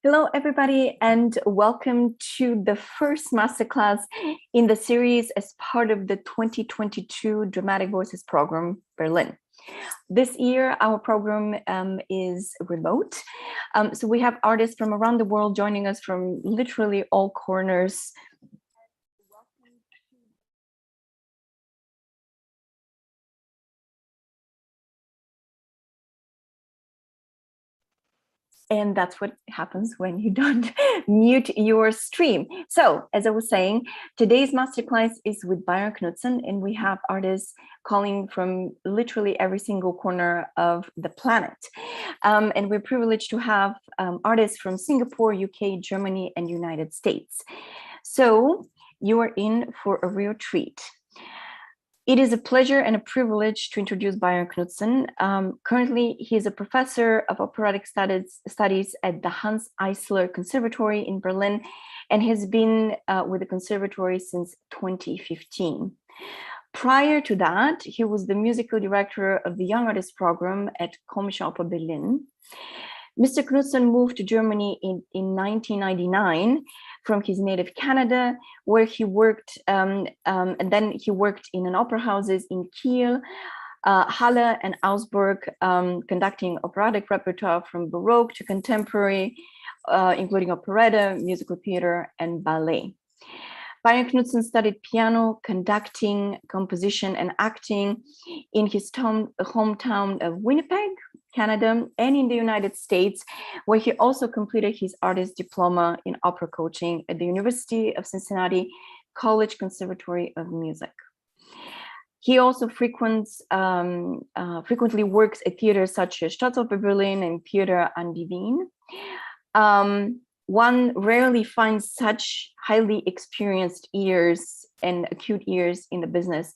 Hello, everybody, and welcome to the first masterclass in the series as part of the 2022 Dramatic Voices program, Berlin. This year, our program is remote. So we have artists from around the world joining us from literally all corners. And that's what happens when you don't mute your stream. So, as I was saying, today's masterclass is with BYRON KNUTSON, and we have artists calling from literally every single corner of the planet. And we're privileged to have artists from Singapore, UK, Germany, and United States. So, you are in for a real treat. It is a pleasure and a privilege to introduce BYRON KNUTSON. Currently, he is a professor of operatic studies at the Hans Eisler Conservatory in Berlin and has been with the conservatory since 2015. Prior to that, he was the musical director of the Young Artist Program at Komische Oper Berlin. Mr. KNUTSON moved to Germany in 1999 from his native Canada, where he worked, and then he worked in an opera houses in Kiel, Halle, and Augsburg, conducting operatic repertoire from Baroque to contemporary, including operetta, musical theater, and ballet. BYRON KNUTSON studied piano, conducting, composition, and acting in his hometown of Winnipeg, Canada, and in the United States, where he also completed his artist diploma in opera coaching at the University of Cincinnati College Conservatory of Music. He also frequently works at theaters such as Staatsoper Berlin and Theater an die Wien. One rarely finds such highly experienced ears and acute ears in the business,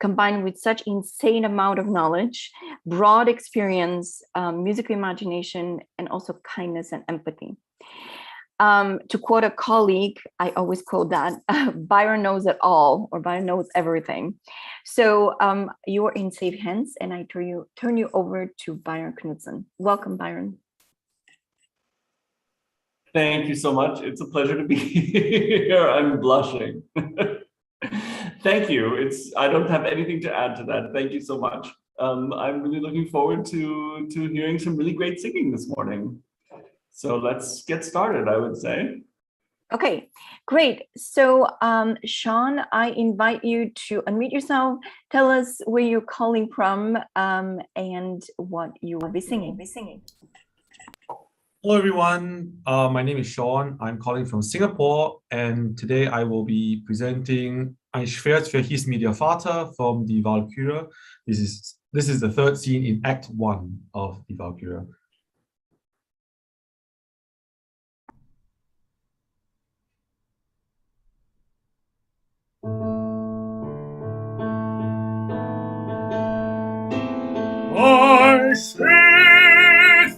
combined with such insane amount of knowledge, broad experience, musical imagination, and also kindness and empathy. To quote a colleague, I always quote that, BYRON knows it all, or BYRON knows everything. So you are in safe hands, and I turn you over to BYRON KNUTSON. Welcome, BYRON. Thank you so much. It's a pleasure to be here. I'm blushing. Thank you. I don't have anything to add to that. Thank you so much. I'm really looking forward to hearing some really great singing this morning. So let's get started, I would say. Okay, great. So Shaun, I invite you to unmute yourself. Tell us where you're calling from and what you will be singing. Hello everyone, my name is Shaun. I'm calling from Singapore, and today I will be presenting Ein Schwert für his Media Vater from Die Walküre. This is the third scene in Act 1 of Die Walküre. Ein Schwert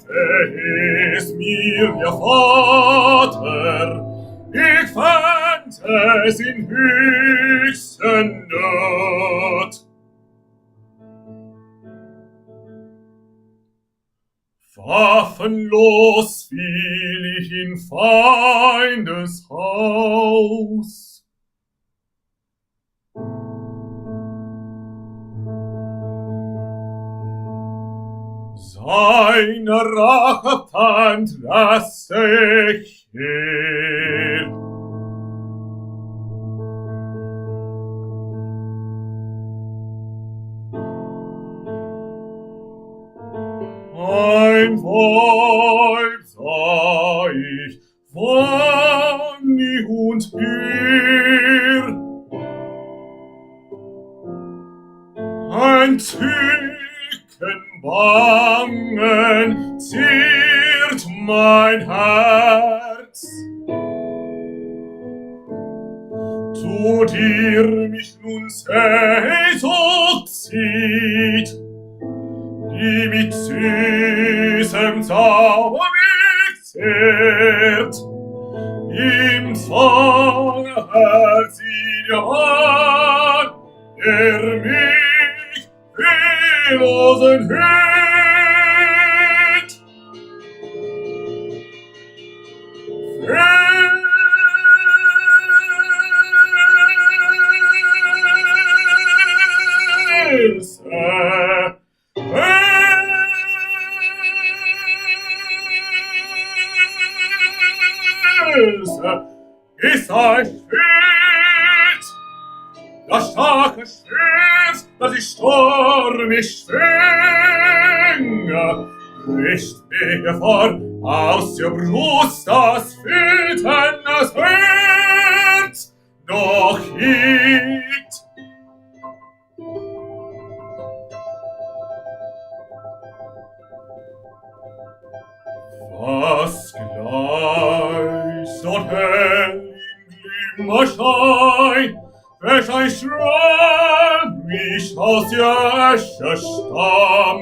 verhieß mir der Vater, ich fand es in höchsten Not. Waffenlos fiel ich in Feindes Haus. Seine Rachepfand lasse ich her. Ein Weib sah ich, wann nie und her. Ein Bangen ziert mein Herz. Zu dir mich nun Sehnsucht zieht, die mit süßem Zauber mich zehrt. Im Zange hält sie der Mann, der mich Losen hört. Hälse, ist ein Schwert, das starke Schwert, das ich stürmisch schwinge, bricht die Gefahr aus der Brust, das wütendes Herz, doch hielt. Was gleich dort hell im Glimmerschein, welch ein Strahl mich aus der Asche stamm.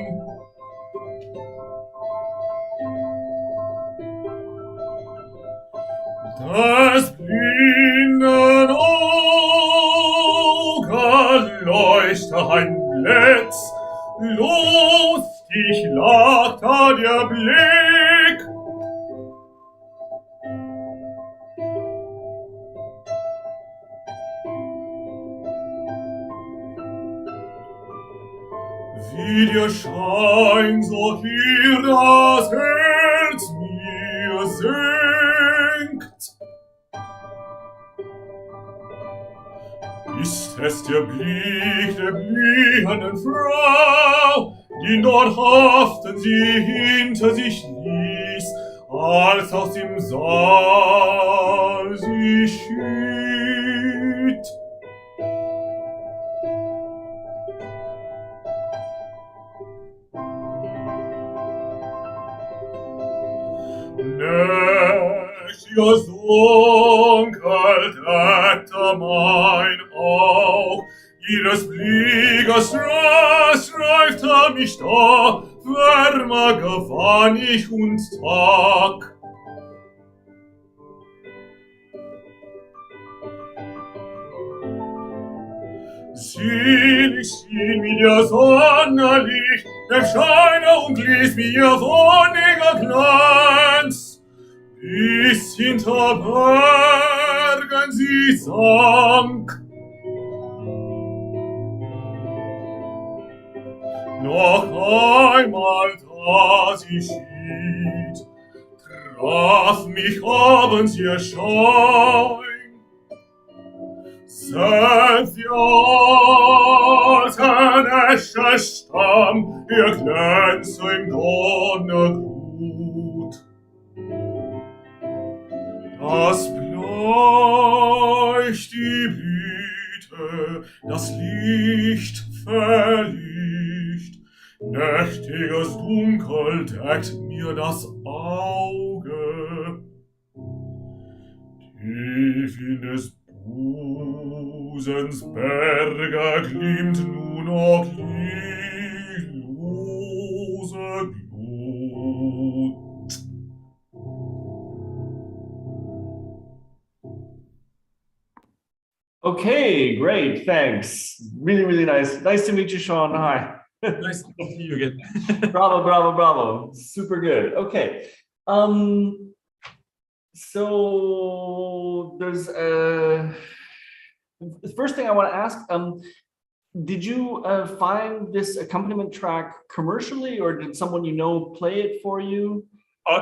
Das blinden Auge leuchte ein Blitz, lustig lag da der Blick. Wie der Schein, so hier das Herz mir sinkt. Ist es der Blick der blühenden Frau, die dort haften sie hinter sich ließ, als aus dem Saal sie schied? Nächtiger Dunkel deckte mein Aug, ihres Blickes streifte mich da, wärmer gewann ich und Tag. Selig schien mir der Sonnenlicht, der Scheine und ließ mir wonniger Glanz, bis hinter Bergen sie sank. Noch einmal, da sie schied, traf mich abends ihr Schein. Selbst ihr alten Eschestamm, ihr glänzt im Donnenglut. Das bleicht die Blüte, das Licht verlicht, nächtiges Dunkel deckt mir das Auge. Tief in des Busens Berge glimmt nun noch liedlose Glut. Okay, great, thanks. Really, really nice. Nice to meet you, Shaun. Hi. Nice to see you again. Bravo, bravo, bravo. Super good. Okay. So there's the first thing I want to ask, did you find this accompaniment track commercially, or did someone you know play it for you?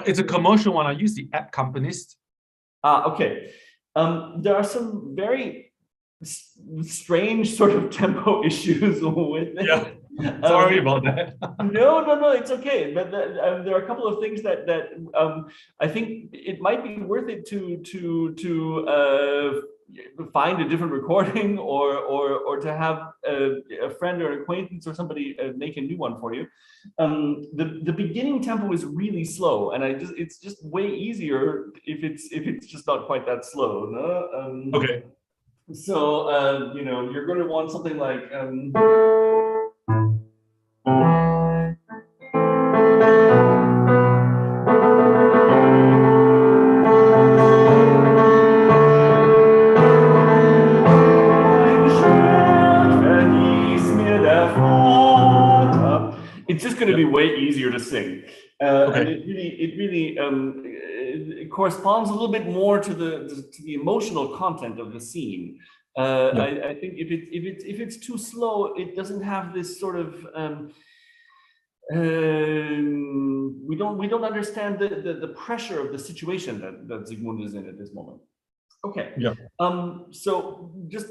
It's a commercial one. I use the app Accompanist. Okay. There are some very strange sort of tempo issues with it. Yeah. Sorry about that. No, it's okay. But there are a couple of things that I think it might be worth it to find a different recording or to have a friend or an acquaintance or somebody make a new one for you. The beginning tempo is really slow, and it's just way easier if it's just not quite that slow. No? Okay. So you're going to want something like. It's just going to be way easier to sing, Okay. and it really it corresponds a little bit more to the emotional content of the scene. I think if it's too slow, it doesn't have this sort of We don't understand the pressure of the situation that Sigmund is in at this moment. Okay. Yeah. So just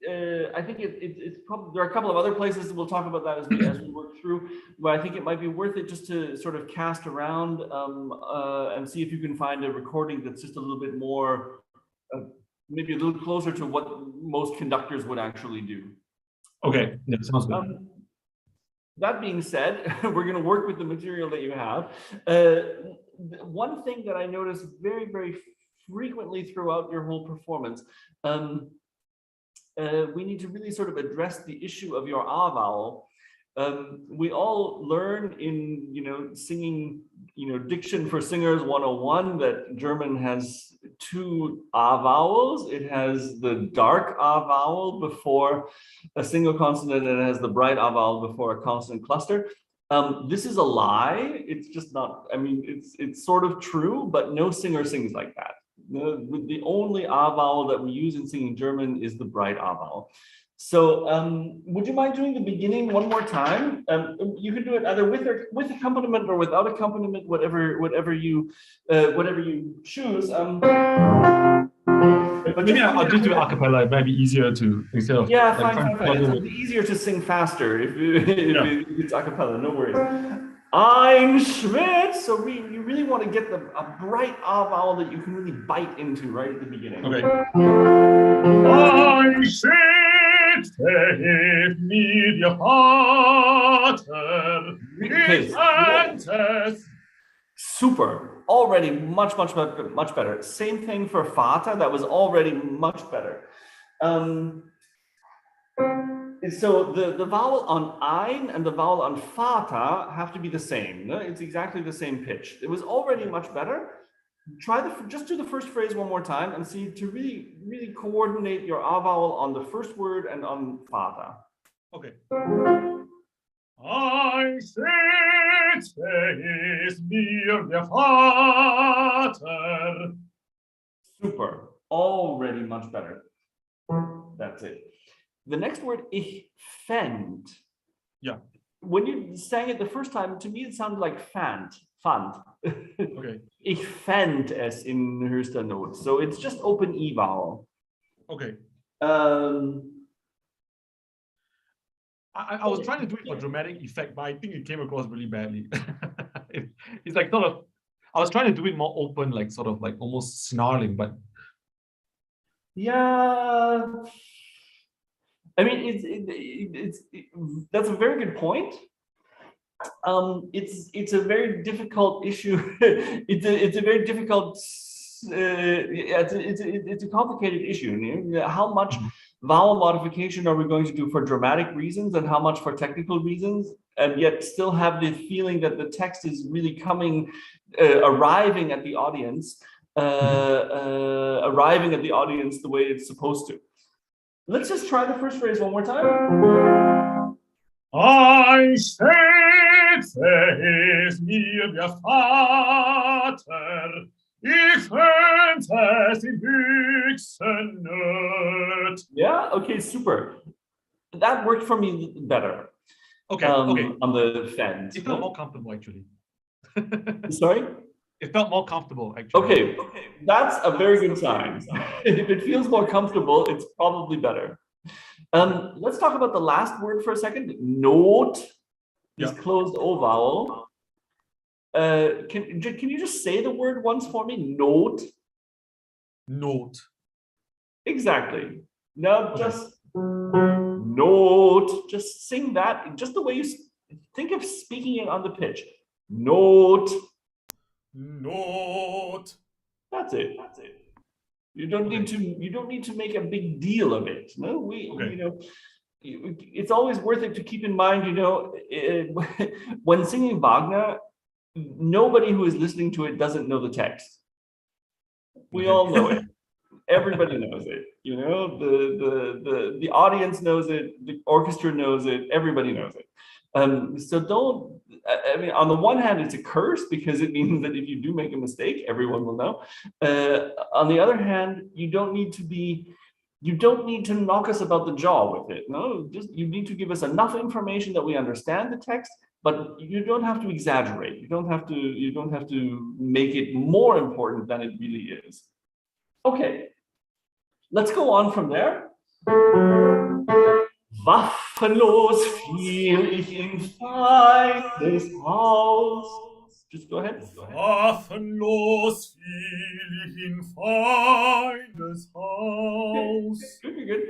I think it's probably, there are a couple of other places that we'll talk about that as we work through, but I think it might be worth it just to sort of cast around and see if you can find a recording that's just a little bit more, maybe a little closer to what most conductors would actually do. Okay, that sounds good. That being said, we're going to work with the material that you have. One thing that I noticed very, very frequently throughout your whole performance, we need to really sort of address the issue of your A vowel. We all learn in, singing, Diction for Singers 101 that German has two A vowels. It has the dark A vowel before a single consonant, and it has the bright A vowel before a consonant cluster. This is a lie. It's just not, I mean, it's sort of true, but no singer sings like that. The only A vowel that we use in singing German is the bright A vowel. So would you mind doing the beginning one more time? You can do it either with accompaniment or without accompaniment, whatever you choose. But maybe I'll just do a cappella. It might be easier to, instead of fine. It'll be easier to sing faster if it's a cappella. No worries. Ein Schwitz. So you really want to get a bright A vowel that you can really bite into right at the beginning. Okay. Ein Schwitz, hilf mir, dir Vater, ich es. Super. Already much better. Same thing for Vater. That was already much better. So the vowel on ein and the vowel on Vater have to be the same. No? It's exactly the same pitch. It was already much better. Just do the first phrase one more time and see to really coordinate your A vowel on the first word and on Vater. Okay. Ein Schwitze ist mir der Vater. Super. Already much better. That's it. The next word, ich fand. Yeah. When you sang it the first time, to me it sounded like fand. Okay. Ich fand es in höchster Not. So it's just open E vowel. Okay. I was trying to do it for dramatic effect, but I think it came across really badly. It's like sort of, I was trying to do it more open, like sort of like almost snarling, but yeah. I mean, that's a very good point. It's a very difficult issue. it's a very difficult. It's a complicated issue. How much vowel modification are we going to do for dramatic reasons, and how much for technical reasons, and yet still have the feeling that the text is really arriving at the audience, the way it's supposed to. Let's just try the first phrase one more time. Ein Schwitze ist mir der Vater, ich fand es in höchster Not. Yeah, okay, super. That worked for me better. Okay, on the fend. It felt more comfortable, actually. Sorry? It felt more comfortable, actually. Okay, that's a very good sign. If it feels more comfortable, it's probably better. Let's talk about the last word for a second. Not is closed O vowel. Can you just say the word once for me? Note. Note. Exactly. Now just note. Just sing that just the way you think of speaking it on the pitch. Note. Note. That's it. You don't need to make a big deal of it. No, it's always worth it to keep in mind, when singing Wagner, nobody who is listening to it doesn't know the text. We all know it. Everybody knows it. The audience knows it. The orchestra knows it. Everybody knows it. So don't. I mean, on the one hand, it's a curse because it means that if you do make a mistake, everyone will know. On the other hand, you don't need to knock us about the jaw with it. No, just you need to give us enough information that we understand the text, but you don't have to exaggerate. You don't have to make it more important than it really is. Okay, let's go on from there. Waffenlos fiel ich in feindes Haus. Just go ahead. Waffenlos fiel ich in feines Haus. Good.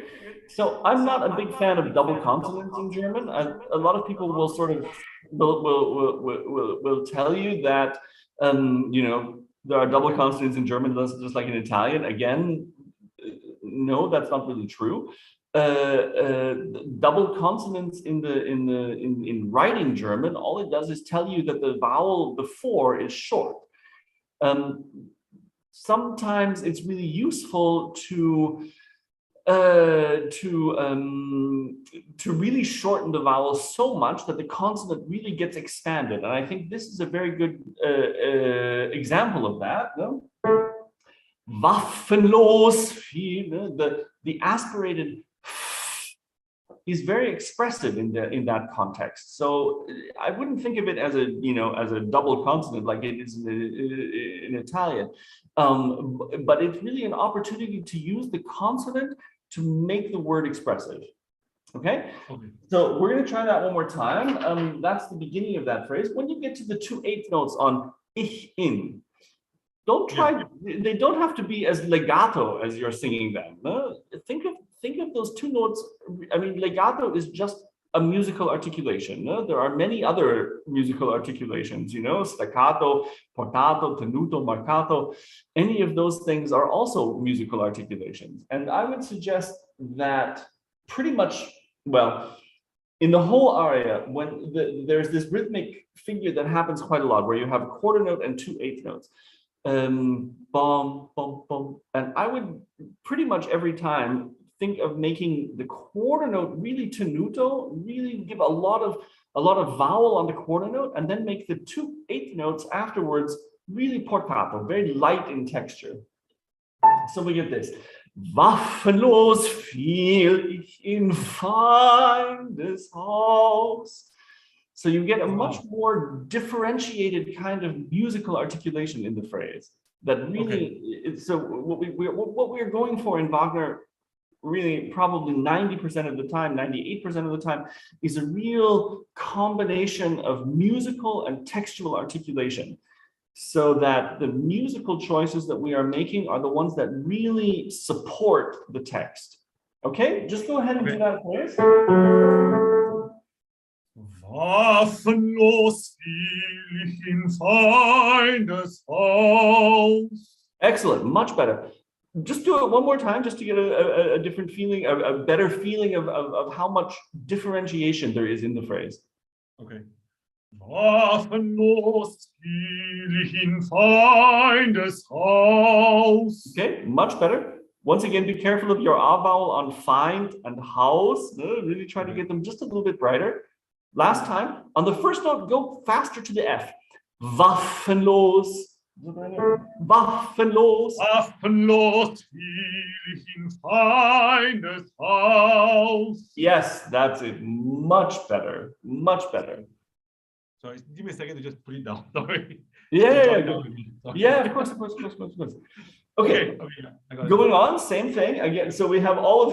So I'm not a big fan of double consonants in German. A lot of people will sort of will tell you that you know, there are double consonants in German just like in Italian. Again, no, that's not really true. Double consonants in writing German, all it does is tell you that the vowel before is short. Sometimes it's really useful to really shorten the vowel so much that the consonant really gets expanded, and I think this is a very good example of that. No? Waffenlos, the aspirated is very expressive in that context. So I wouldn't think of it as a double consonant like it is in Italian, but it's really an opportunity to use the consonant to make the word expressive. Okay. So we're going to try that one more time. That's the beginning of that phrase. When you get to the 2/8 notes on ich in, don't try. They don't have to be as legato as you're singing them. No? Think of those two notes. I mean, legato is just a musical articulation. No? There are many other musical articulations, you know, staccato, portato, tenuto, marcato. Any of those things are also musical articulations. And I would suggest that pretty much, well, in the whole aria, when there's this rhythmic figure that happens quite a lot, where you have a quarter note and 2/8 notes. Bum, bum, bum. And I would pretty much every time think of making the quarter note really tenuto, really give a lot of vowel on the quarter note, and then make the 2/8 notes afterwards really portato, very light in texture. So we get this. Waffenlos fiel ich in feindes Haus. So you get a much more differentiated kind of musical articulation in the phrase. That really, so what we're going for in Wagner, really probably 90% of the time, 98% of the time, is a real combination of musical and textual articulation. So that the musical choices that we are making are the ones that really support the text. Okay, just go ahead and do that, please. Waffenlos fiel ich in feindes Haus. Excellent, much better. Just do it one more time, just to get a different feeling, a better feeling of how much differentiation there is in the phrase. Okay. Waffenlos fiel ich in feindes Haus. Okay, much better. Once again, be careful of your A vowel on find and house. Really try to get them just a little bit brighter. Last time, on the first note, go faster to the F. Waffenlos. Waffenlos. Waffenlos fiel ich in feindes Haus. Yes, that's it. Much better. Much better. Sorry, give me a second to just put it down. Sorry. Yeah, of course. Okay, going on, same thing again. So we have all of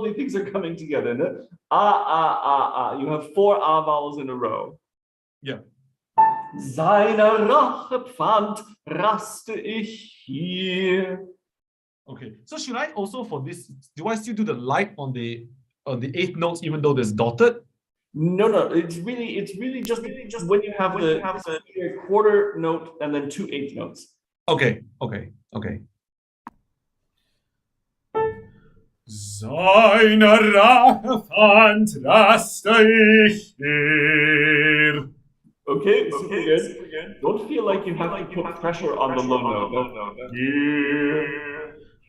the things are coming together. No? You have 4 A vowels in a row. Yeah. Seiner Rache Pfand raste ich hier. Okay. So should I also for this? Do I still do the light on the 8 notes even though there's dotted? No. It's really just when you have the quarter note and then 2/8 notes. Okay. Seiner Rache Pfand raste ich hier. Okay, super good. Don't feel like you have to put pressure on the low note.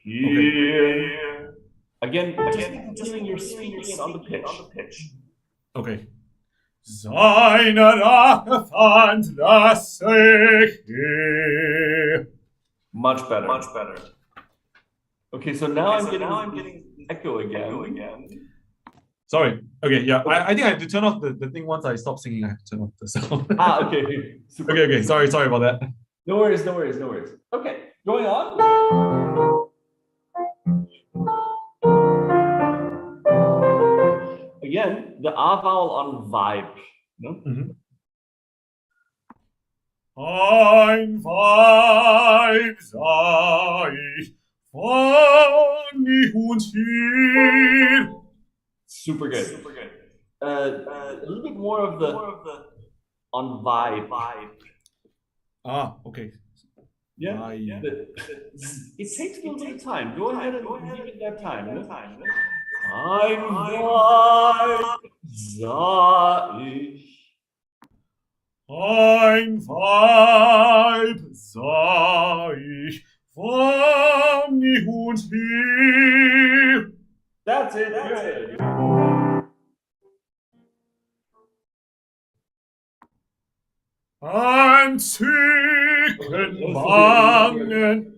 Here. Again, just feeling you're speaking it on the pitch. Okay. Seiner Rache Pfand raste ich hier. Much better. Okay, so now I'm getting echo again. Sorry. Okay, yeah. I think I have to turn off the thing once I stop singing. I have to turn off the sound. Okay. Super. Okay. Sorry about that. No worries. Okay, going on. Again, the A vowel on vibe. No? Ein Weib sah ich vor mich und hier. Super good. A little bit more of the on vibe. Okay. Yeah. It takes a little bit of time. Go ahead and give it that time. No? Ein Weib sah ich. Ein Weib sah ich vor mich und hier. That's it. Good. Ein Zickenwangen.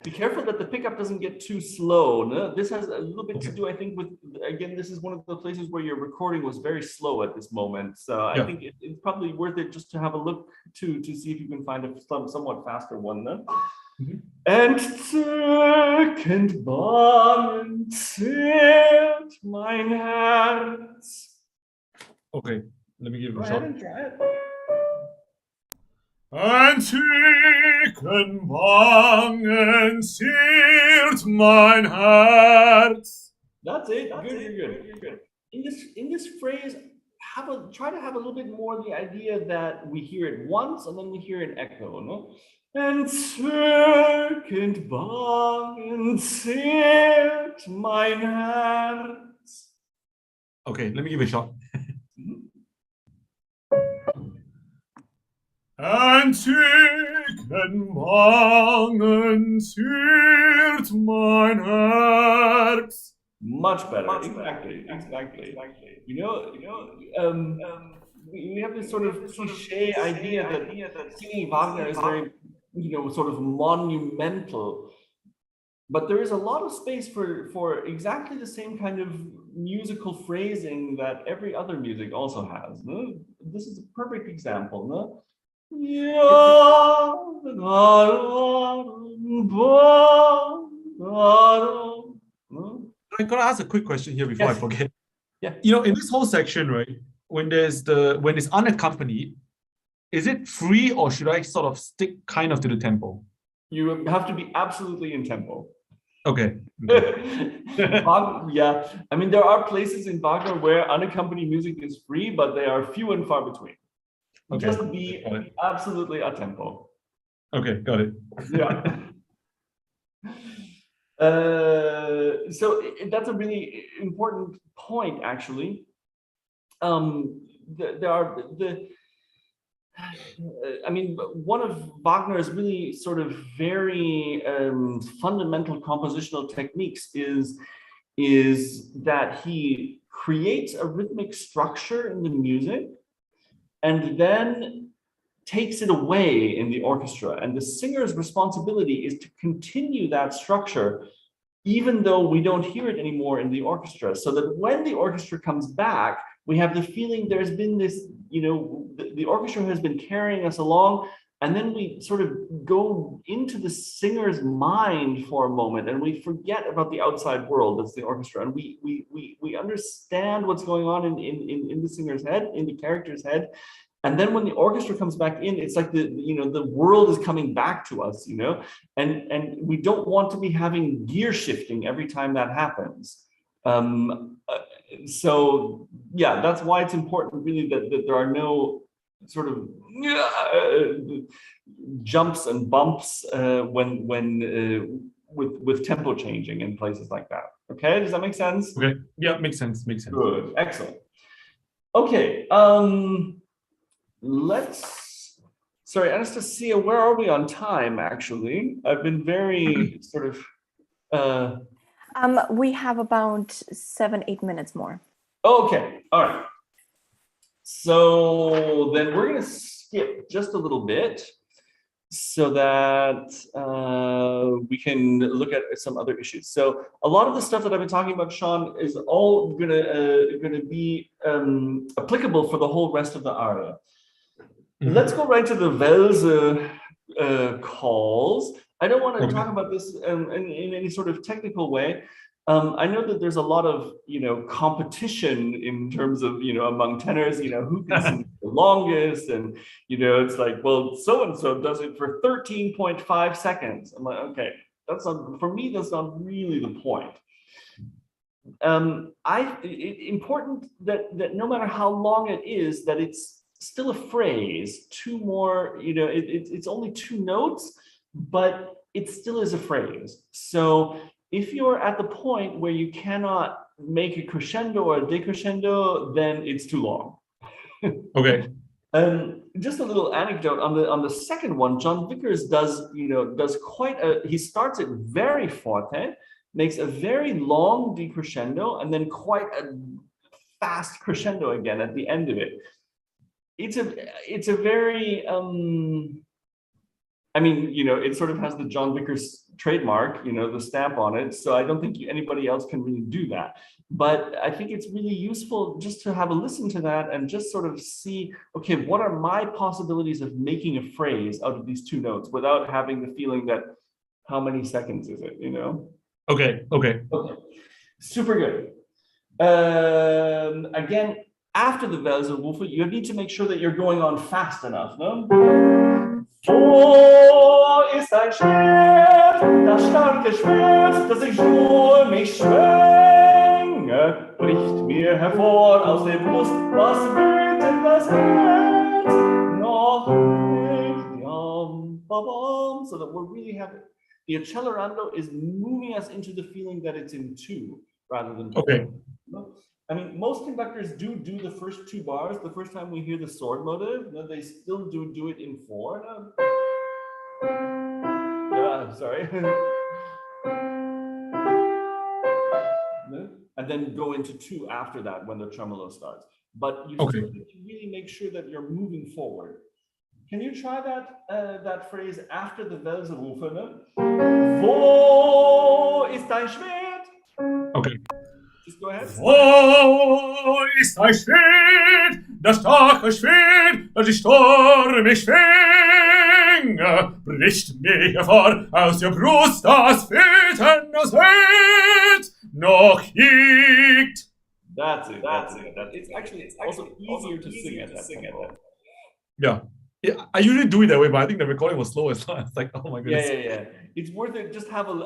Be careful that the pickup doesn't get too slow. No? This has a little bit to do, I think, with, again, this is one of the places where your recording was very slow at this moment. So I think it's probably worth it just to have a look to see if you can find a somewhat faster one. No? Entzückend bangen ziert mein Herz. Okay, let me give it a Go shot. ahead and try it. Ein Zickenwangen ziert mein Herz. That's it. Good. In this phrase, try to have a little bit more the idea that we hear it once and then we hear an echo. No? Entzückend bangen ziert mein Herz. Okay, let me give it a shot. Ein Zickenwangen ziert mein Herz. Much better. Exactly. You know, we have this sort of cliche idea that singing Wagner is very, sort of monumental. But there is a lot of space for exactly the same kind of musical phrasing that every other music also has. No? This is a perfect example. No? I'm gonna ask a quick question here before I forget. Yeah. In this whole section, right, when it's unaccompanied, is it free or should I sort of stick kind of to the tempo? You have to be absolutely in tempo. Okay. Yeah. I mean, there are places in Wagner where unaccompanied music is free, but they are few and far between. Okay. Just be absolutely a tempo. Okay, got it. Yeah. So that's a really important point, actually. One of Wagner's really sort of very fundamental compositional techniques is that he creates a rhythmic structure in the music and then takes it away in the orchestra. And the singer's responsibility is to continue that structure, even though we don't hear it anymore in the orchestra. So that when the orchestra comes back, we have the feeling there's been this, the orchestra has been carrying us along, and then we sort of go into the singer's mind for a moment, and we forget about the outside world, that's the orchestra, and we understand what's going on in the singer's head, in the character's head. And then when the orchestra comes back in, it's like the world is coming back to us, and we don't want to be having gear shifting every time that happens. So yeah, that's why it's important really that there are no sort of jumps and bumps with tempo changing in places like that. Okay, does that make sense? Okay, yeah, makes sense. Good, excellent. Okay, sorry, Anastasia, where are we on time, actually? I've been very sort of... We have about 7-8 minutes more. Okay, all right. So then we're going to skip just a little bit. so that we can look at some other issues. So a lot of the stuff that I've been talking about, Shaun, is all gonna be applicable for the whole rest of the aria. Let's go right to the Welse calls. I don't want to talk about this in any sort of technical way. I know that there's a lot of, competition in terms of, among tenors, who can sing the longest. And, it's like, well, so-and-so does it for 13.5 seconds. I'm like, okay, that's not, for me, that's not really the point. Important that no matter how long it is, that it's still a phrase, two more, it's only two notes, but it still is a phrase. So if you're at the point where you cannot make a crescendo or a decrescendo, then it's too long. Okay. Just a little anecdote on the second one, John Vickers does quite he starts it very forte, makes a very long decrescendo, and then quite a fast crescendo again at the end of it. It's a very it sort of has the John Vickers trademark, the stamp on it. So I don't think anybody else can really do that. But I think it's really useful just to have a listen to that and just sort of see, okay, what are my possibilities of making a phrase out of these two notes without having the feeling that how many seconds is it, Okay. Super good. Again, after the Welse Rufe, you need to make sure that you're going on fast enough, no? Wo ist ein Schwert, das starke Schwert, das ich nur mich schwänge, bricht mir hervor aus der Brust, was wütet das Herz, noch nicht, so that we're really having, the accelerando is moving us into the feeling that it's in two rather than four. Okay. I mean, most conductors do the first two bars. The first time we hear the sword motive, they still do it in four. Sorry. And then go into two after that when the tremolo starts. But you still need to really make sure that you're moving forward. Can you try that phrase after the Welse Rufe? Wo ist dein Schwert? Okay. Just go ahead. Wo ist ein Schwert, das starke Schwert, das ich stürmisch schwinge, bricht mir hervor aus der Brust, das Wüten das Herz noch hiegt. That's it. It's actually also easier to sing at that tempo. Yeah, I usually do it that way, but I think the recording was slow as well. It's like, oh my goodness. Yeah. It's worth it. Just have a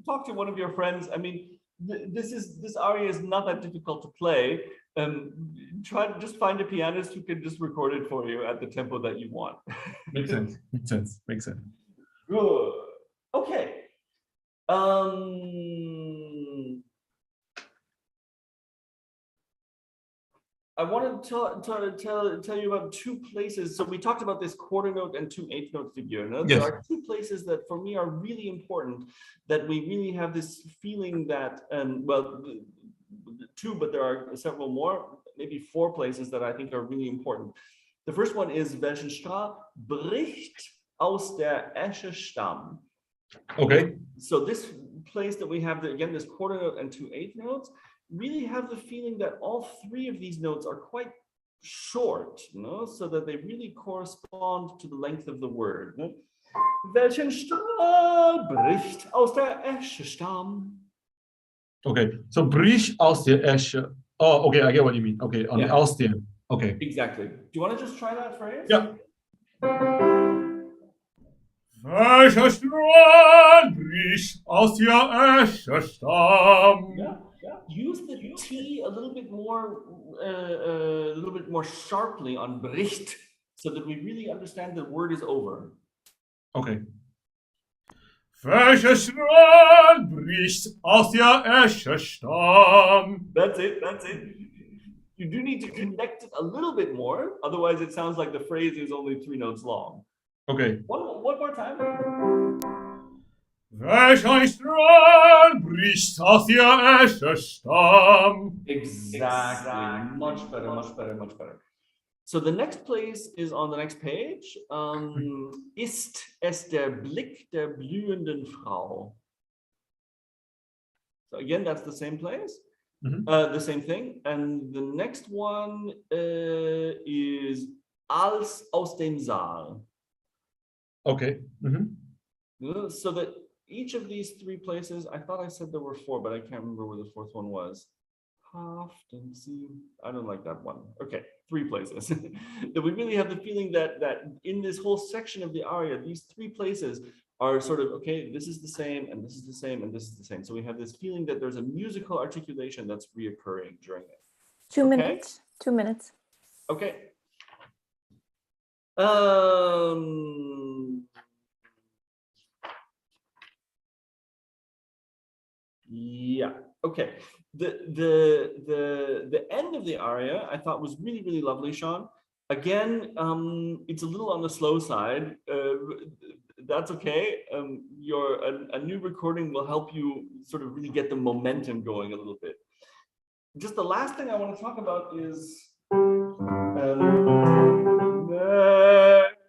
talk to one of your friends. I mean, this aria is not that difficult to play. Try to just find a pianist who can just record it for you at the tempo that you want. Makes sense. Good. Okay. I want to tell you about two places. So we talked about this quarter note and two eighth note figure. No? There are two places that for me are really important, that we really have this feeling that, two, but there are several more, maybe four places that I think are really important. The first one is, welchen Strahl bricht aus der Esche Stamm. Okay. So this place that we have, again, this quarter note and two eighth notes, really have the feeling that all three of these notes are quite short, so that they really correspond to the length of the word. Welchen Strahl bricht aus der Esche Stamm? Okay, so bricht aus der Esche. Oh, okay, I get what you mean. Okay, on the aus der. Okay. Exactly. Do you want to just try that phrase? Yeah. Welcher Strahl bricht aus der Esche Stamm? Yeah. Use the T a little bit more sharply on bricht, so that we really understand the word is over. Okay. Welcher Strahl bricht aus der Esche Stamm? That's it. You do need to connect it a little bit more, otherwise it sounds like the phrase is only three notes long. Okay. One more time. Welcher Strahl bricht aus der Esche Stamm? Exactly. Much better. So the next place is on the next page. Ist es der Blick der blühenden Frau? So again, that's the same place, the same thing. And the next one is als aus dem Saal. Okay. So that each of these three places, I thought I said there were four, but I can't remember where the fourth one was. I don't like that one. Okay, three places. That we really have the feeling that in this whole section of the aria, these three places are sort of, okay, this is the same, and this is the same, and this is the same. So we have this feeling that there's a musical articulation that's reoccurring during it. 2 minutes. 2 minutes. Okay. Yeah. Okay. The end of the aria I thought was really, really lovely, Shaun. Again, it's a little on the slow side. That's okay. A new recording will help you sort of really get the momentum going a little bit. Just the last thing I want to talk about is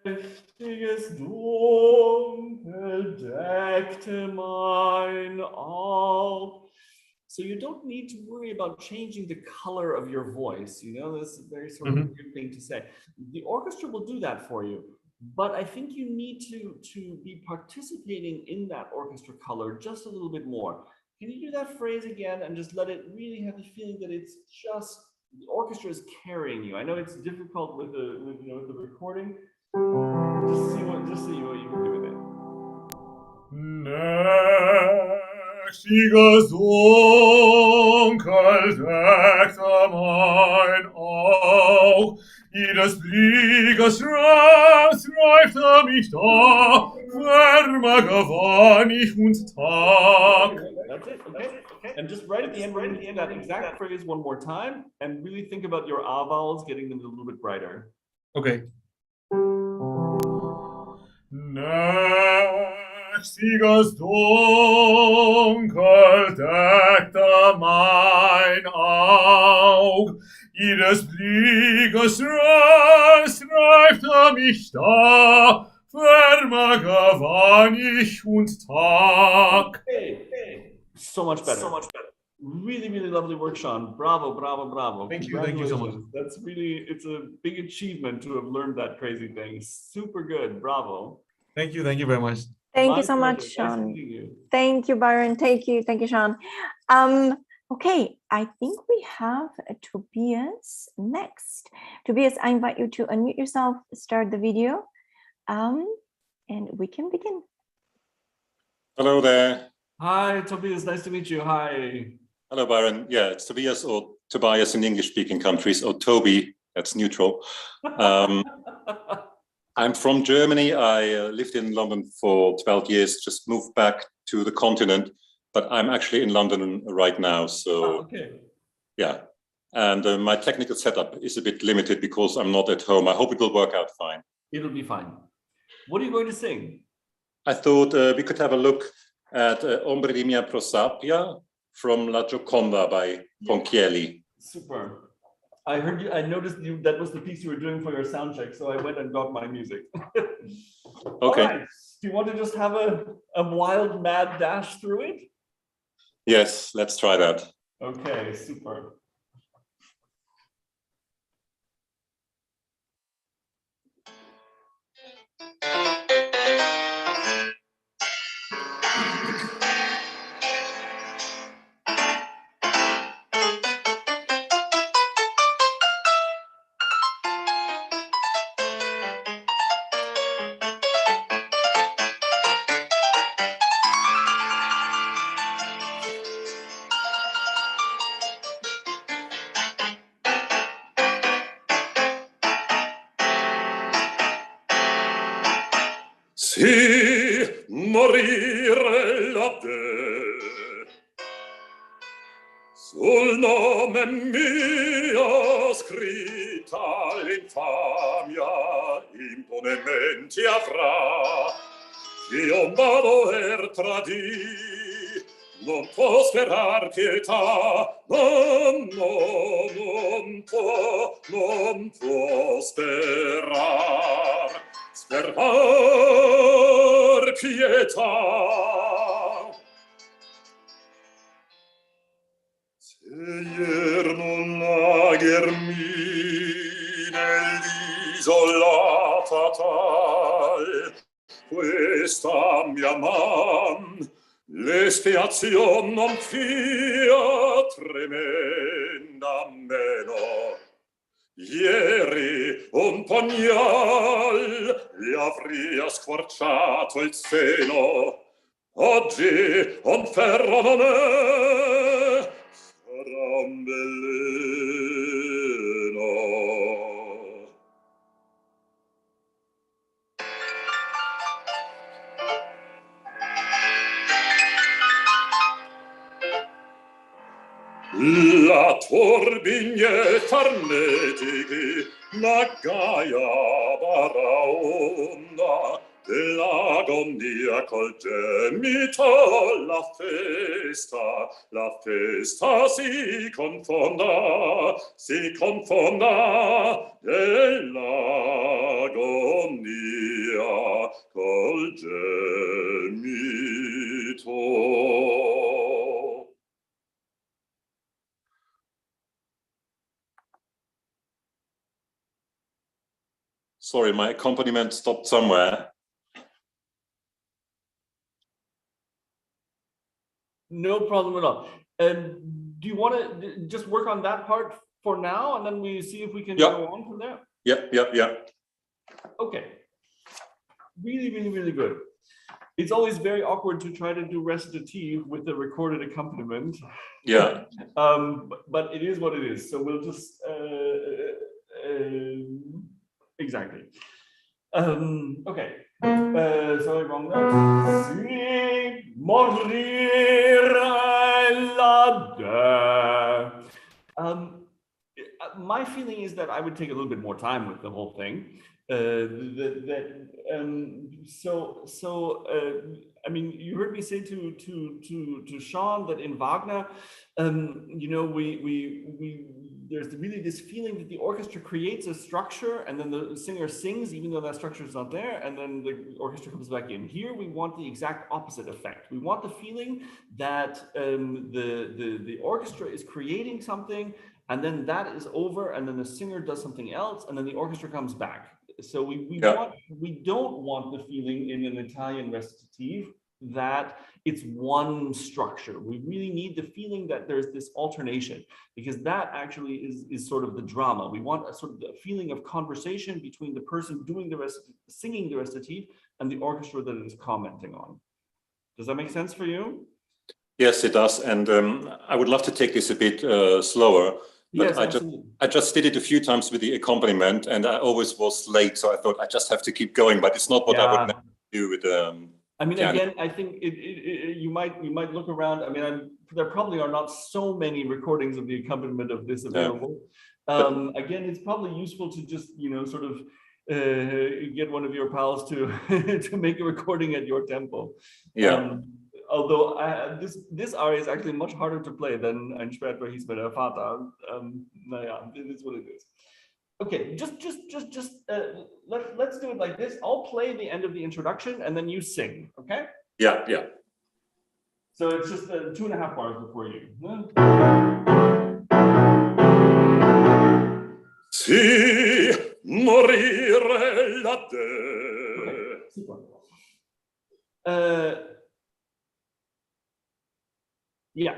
mächtiges Dunkel deckte mein Auge. So you don't need to worry about changing the color of your voice. You know, this is a very sort of weird thing to say. The orchestra will do that for you, but I think you need to be participating in that orchestra color just a little bit more. Can you do that phrase again and just let it really have the feeling that it's just the orchestra is carrying you? I know it's difficult with the recording. Just see what you can do with it. Mächtiges Dunkel deckte mein Aug, jedes Blickes reifte mich da, wärmer gewann ich und Tag. That's it, okay. And just right at the end, that exact phrase one more time, and really think about your A vowels, getting them a little bit brighter. Okay. Mächtiges Dunkel deckte mein Aug, jedes Blickes reifte mich da, wärmer gewann ich und Tag. Okay. So much better. Really, really lovely work, Shaun. Bravo, bravo, bravo. Thank you so much. That's really, it's a big achievement to have learned that crazy thing. Super good, bravo. Thank you very much. Thank you so much, Shaun. Thank you, Byron. Thank you, Shaun. Okay, I think we have Tobias next. Tobias, I invite you to unmute yourself, start the video, and we can begin. Hello there. Hi, Tobias. Nice to meet you. Hi. Hello, Byron. Yeah, it's Tobias, or Tobias in English-speaking countries, or Toby. That's neutral. I'm from Germany. I lived in London for 12 years, just moved back to the continent, but I'm actually in London right now. So, okay. Yeah. And my technical setup is a bit limited because I'm not at home. I hope it will work out fine. It'll be fine. What are you going to sing? I thought we could have a look at Ombre di mia prosapia from La Gioconda by Ponchielli. Super. I noticed that was the piece you were doing for your sound check, so I went and got my music. Okay. All right. Do you want to just have a wild, mad dash through it? Yes, let's try that. Okay, super. Sì, morire laddè, sul nome mio scritta l'infamia imponementi avrà, io m'aver tradì, non può sperar pietà, non può sperar pietà. Se ier non agermi nell'isolata tal, questa mia man l'espiazion non fia tremenda meno. Ieri un pugnal gli avria squarciato il seno, oggi un ferro non è, sarà un veleno. La turbignetta arnetichi, la gaia baraonda, dell'agonia col gemito, la festa si confonda, dell'agonia col gemito. Sorry, my accompaniment stopped somewhere. No problem at all. Do you want to just work on that part for now, and then we see if we can go on from there? Yeah. Okay. Really good. It's always very awkward to try to do recitative with the recorded accompaniment. Yeah. But it is what it is. So we'll just exactly. Okay. Sorry, wrong note. Si morire la my feeling is that I would take a little bit more time with the whole thing. I mean, you heard me say to Shaun that in Wagner, you know, there's really this feeling that the orchestra creates a structure and then the singer sings, even though that structure is not there, and then the orchestra comes back in. Here, we want the exact opposite effect. We want the feeling that the orchestra is creating something, and then that is over, and then the singer does something else, and then the orchestra comes back. So we don't want the feeling in an Italian recitative that it's one structure. We really need the feeling that there's this alternation, because that actually is sort of the drama. We want a sort of the feeling of conversation between the person doing singing the recitative and the orchestra that it is commenting on. Does that make sense for you? Yes, it does. And I would love to take this a bit slower. But yes, I just did it a few times with the accompaniment, and I always was late, so I thought I just have to keep going. But it's not what I would do with. I mean, again, I think you might look around. I mean, there probably are not so many recordings of the accompaniment of this available. Again, it's probably useful to just sort of get one of your pals to to make a recording at your tempo. Yeah. Although this aria is actually much harder to play than Ein Schwert für meiner Vater. Naja, it is what it is. Okay, just let's do it like this. I'll play the end of the introduction and then you sing, okay? Yeah. So it's just 2.5 bars before you. Si morire la yeah,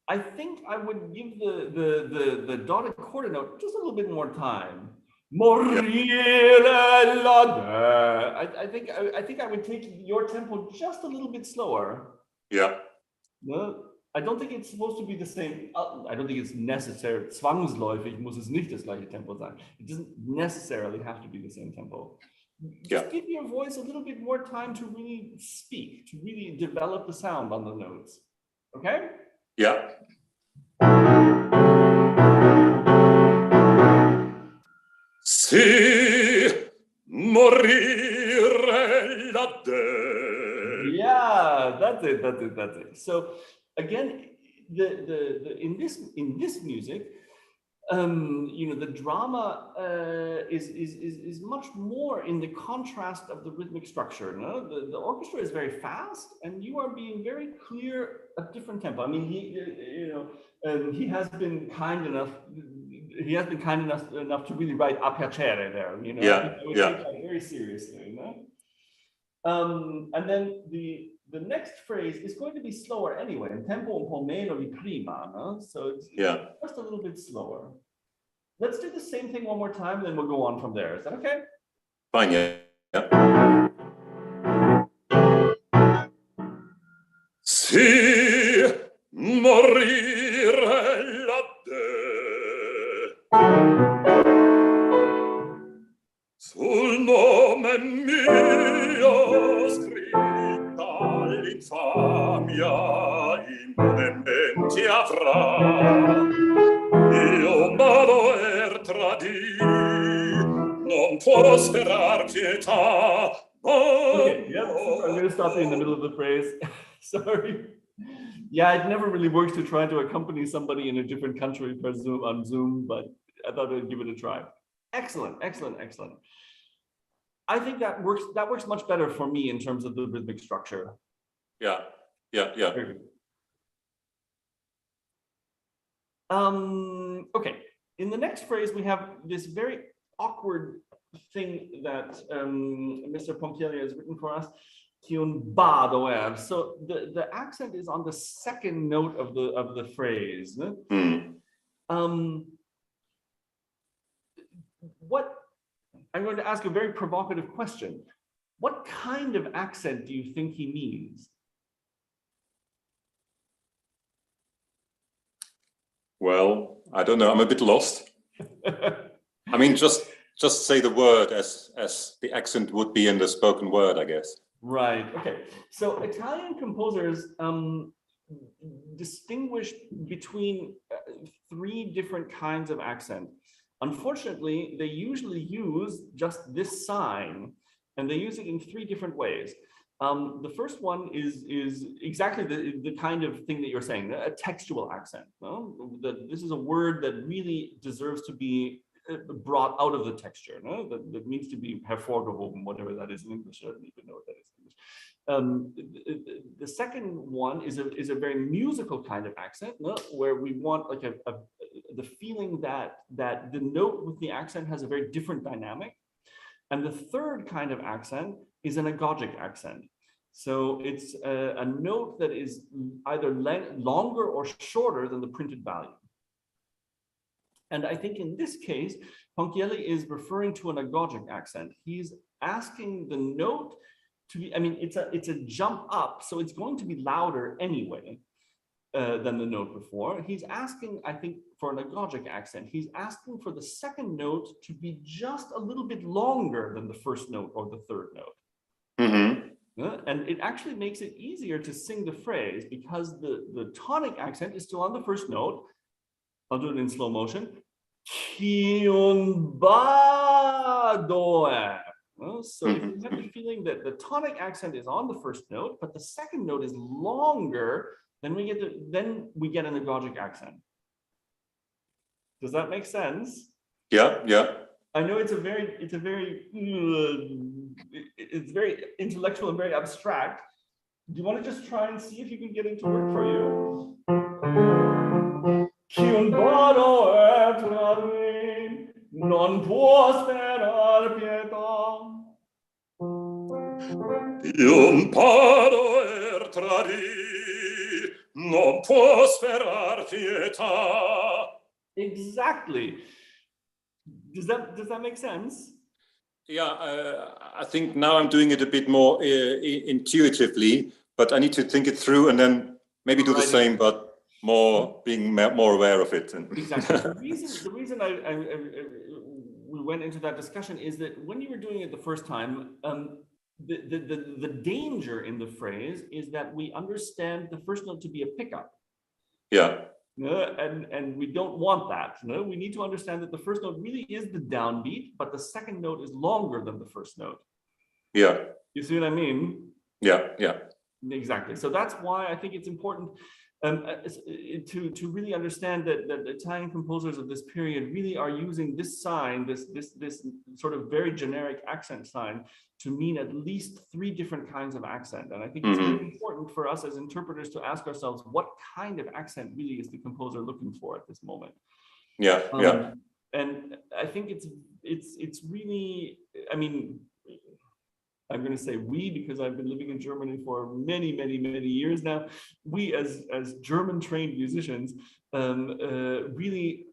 I think I would give the dotted quarter note just a little bit more time. Morire la I think I would take your tempo just a little bit slower. Yeah. No, I don't think it's supposed to be the same. I don't think it's necessary. Zwangsläufig muss es nicht das gleiche Tempo sein. It doesn't necessarily have to be the same tempo. Just give your voice a little bit more time to really speak, to really develop the sound on the notes. Okay? Yeah. Si morire la Yeah, that's it. So again, in this music, the drama is much more in the contrast of the rhythmic structure. No? The orchestra is very fast, and you are being very clear at different tempo. I mean, he has been kind enough. He has been kind enough to really write a piacere there. Yeah, I would yeah. take that very seriously. And then the next phrase is going to be slower anyway, in tempo un po' meno di prima, no? So it's just a little bit slower. Let's do the same thing one more time, then we'll go on from there. Is that okay? Fine, yeah. Si morire laddè sul nome mio scritta l'infamia impunementi avrà io m'aver tradì non può sperar pietà. Okay, yep. I'm going to stop you in the middle of the phrase. Sorry. Yeah, it never really works to try to accompany somebody in a different country on Zoom, but I thought I'd give it a try. Excellent, excellent, excellent. I think that works much better for me in terms of the rhythmic structure. Yeah. Okay, in the next phrase, we have this very awkward thing that Mr. Ponchielli has written for us. So the accent is on the second note of the phrase. What I'm going to ask a very provocative question. What kind of accent do you think he means? Well, I don't know. I'm a bit lost. I mean, just say the word as the accent would be in the spoken word, I guess. Right. Okay. So Italian composers distinguish between three different kinds of accent. Unfortunately, they usually use just this sign, and they use it in three different ways. The first one is exactly the kind of thing that you're saying, a textual accent. No? This is a word that really deserves to be brought out of the texture. No? That needs to be hervorgehoben, whatever that is in English. I don't even know what that is in English. The second one is a very musical kind of accent, no? Where we want like the feeling that the note with the accent has a very different dynamic. And the third kind of accent is an agogic accent. So it's a note that is either longer or shorter than the printed value. And I think in this case, Ponchielli is referring to an agogic accent. He's asking the note to be, I mean, it's a jump up, so it's going to be louder anyway than the note before. He's asking, I think, for an agogic accent. He's asking for the second note to be just a little bit longer than the first note or the third note. And it actually makes it easier to sing the phrase because the tonic accent is still on the first note. I'll do it in slow motion. So if you have the feeling that the tonic accent is on the first note, but the second note is longer, then we get an agogic accent. Does that make sense? Yeah. I know it's very intellectual and very abstract. Do you want to just try and see if you can get it to work for you? Non può sperar pietà. Un paro tradir, non può sperar pietà. Exactly. Does that make sense? Yeah, I think now I'm doing it a bit more intuitively, but I need to think it through and then maybe do the same, but being more aware of it. Exactly. The reason we went into that discussion is that when you were doing it the first time, the danger in the phrase is that we understand the first note to be a pickup. Yeah. And we don't want that. We need to understand that the first note really is the downbeat, but the second note is longer than the first note. Yeah. You see what I mean? Yeah. Exactly. So that's why I think it's important to really understand that Italian composers of this period really are using this sign, this sort of very generic accent sign, to mean at least 3 different kinds of accent. And I think it's very important for us as interpreters to ask ourselves, what kind of accent really is the composer looking for at this moment? Yeah, yeah. And I think it's really, I mean, I'm going to say we, because I've been living in Germany for many years now. We as German trained musicians really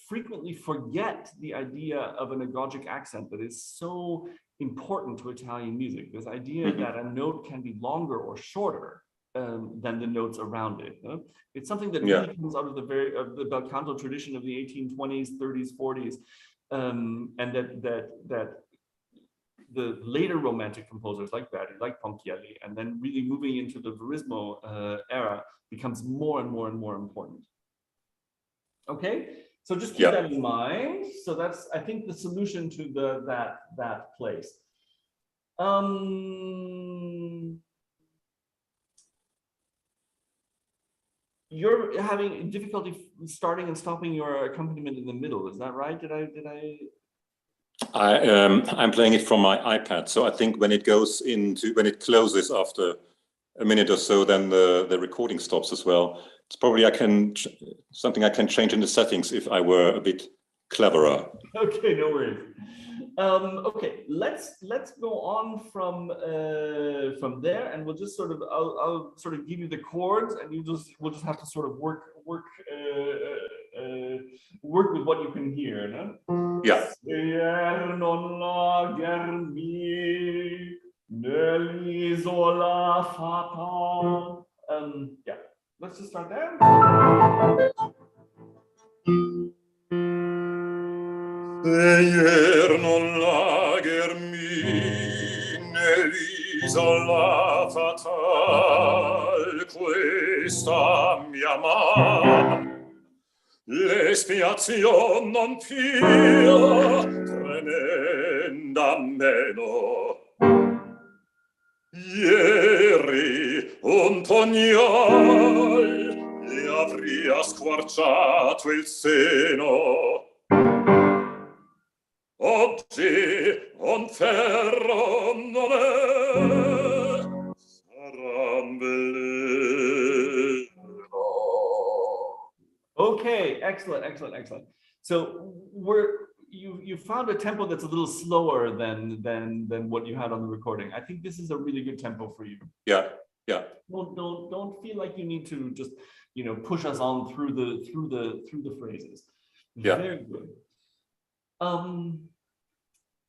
frequently forget the idea of an agogic accent that is so important to Italian music. This idea that a note can be longer or shorter than the notes around it. It's something that really comes out of the bel canto tradition of the 1820s, 30s, 40s, and that the later Romantic composers like Verdi, like Ponchielli, and then really moving into the Verismo era becomes more and more important. Okay, so just keep that in mind. So that's, I think, the solution to that place. You're having difficulty starting and stopping your accompaniment in the middle, is that right? Did I? I'm playing it from my iPad, so I think when it closes after a minute or so, then the recording stops as well. It's probably something I can change in the settings if I were a bit cleverer. Okay, no worries. Okay, let's go on from there, and we'll just sort of I'll sort of give you the chords, and we'll just have to sort of work with what you can hear, no? Yeah. Yeah, let's just start there. Ier non lagermi nell'isola fatal, questa mia man, l'espiazione non pia tremenda meno. Ieri un pugnal le avria squarciato il seno. Oggi un ferro non è, sarà un veleno. Okay, excellent. So you found a tempo that's a little slower than what you had on the recording. I think this is a really good tempo for you. Yeah. Don't feel like you need to just, push us on through the phrases. Yeah. Very good.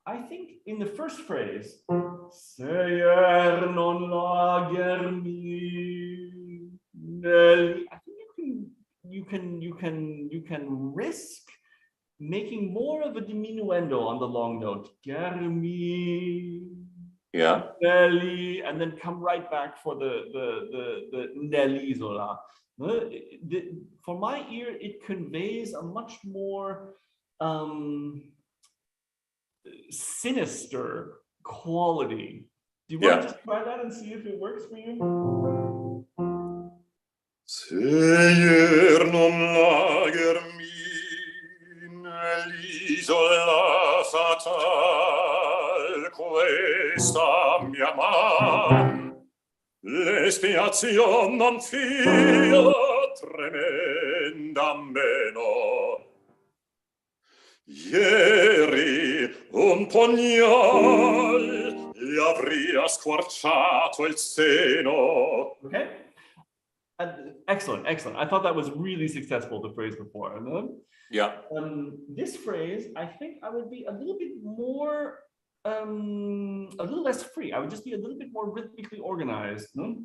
I think in the first phrase, Seier non lagermi nelli, I think you can risk making more of a diminuendo on the long note. Germi, nelli, and then come right back for the nell'isola. For my ear, it conveys a much more sinister quality. Do you want to just try that and see if it works for you? Seier non lagermi nell'isola fatal, questa mia man, l'espiazione non fia tremenda meno. Ieri un pugnal gli avria squarciato il seno. Okay. Excellent. I thought that was really successful, the phrase before. Yeah. This phrase, I think I would be a little bit more, a little less free. I would just be a little bit more rhythmically organized. No?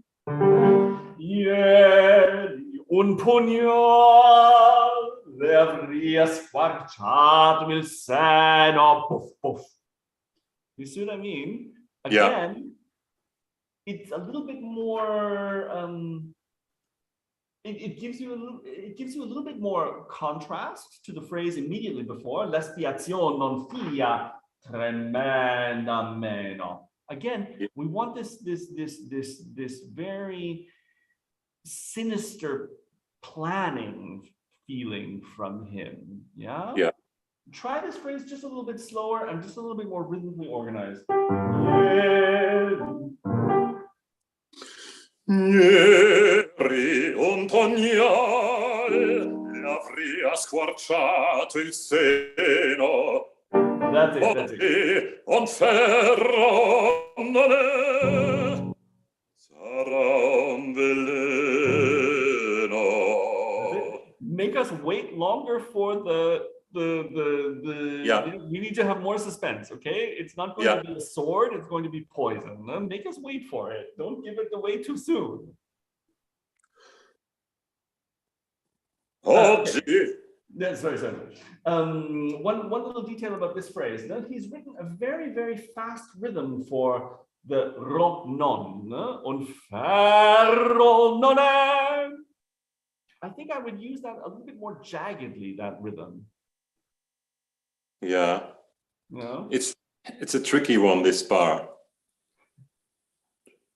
Ieri un pugnal le avria squarciato il seno. Puff, puff. You see what I mean? Again, it's a little bit more. It gives you a little bit more contrast to the phrase immediately before. L'espiazione non fia tremenda meno. Again, we want this very sinister planning feeling from him. Yeah? Yeah. Try this phrase just a little bit slower and just a little bit more rhythmically organized. Ieri un pugnal le avria squarciato il seno. That's it. Un ferro non è, sarà un veleno. Make us wait longer for the Yeah. We need to have more suspense, okay? It's not going to be a sword, it's going to be poison. Make us wait for it. Don't give it away too soon. Oggi. Yeah, sorry. One little detail about this phrase. He's written a very, very fast rhythm for the ro non un ferro non è. I think I would use that a little bit more jaggedly, that rhythm. Yeah. No? It's a tricky one, this bar.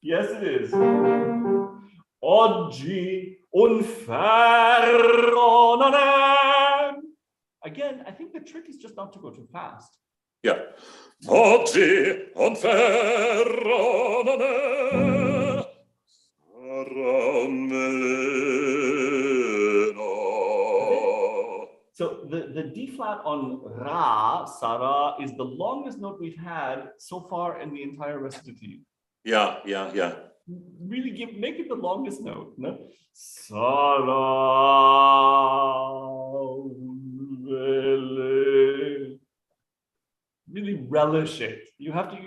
Yes, it is. Oggi un ferro non è. Again, I think the trick is just not to go too fast. Yeah. Oggi un ferro non è, sarà un veleno. So the D flat on Ra, Sara, is the longest note we've had so far in the entire recitative. Yeah. Really make it the longest note. No? Sara. Really relish it. You have to,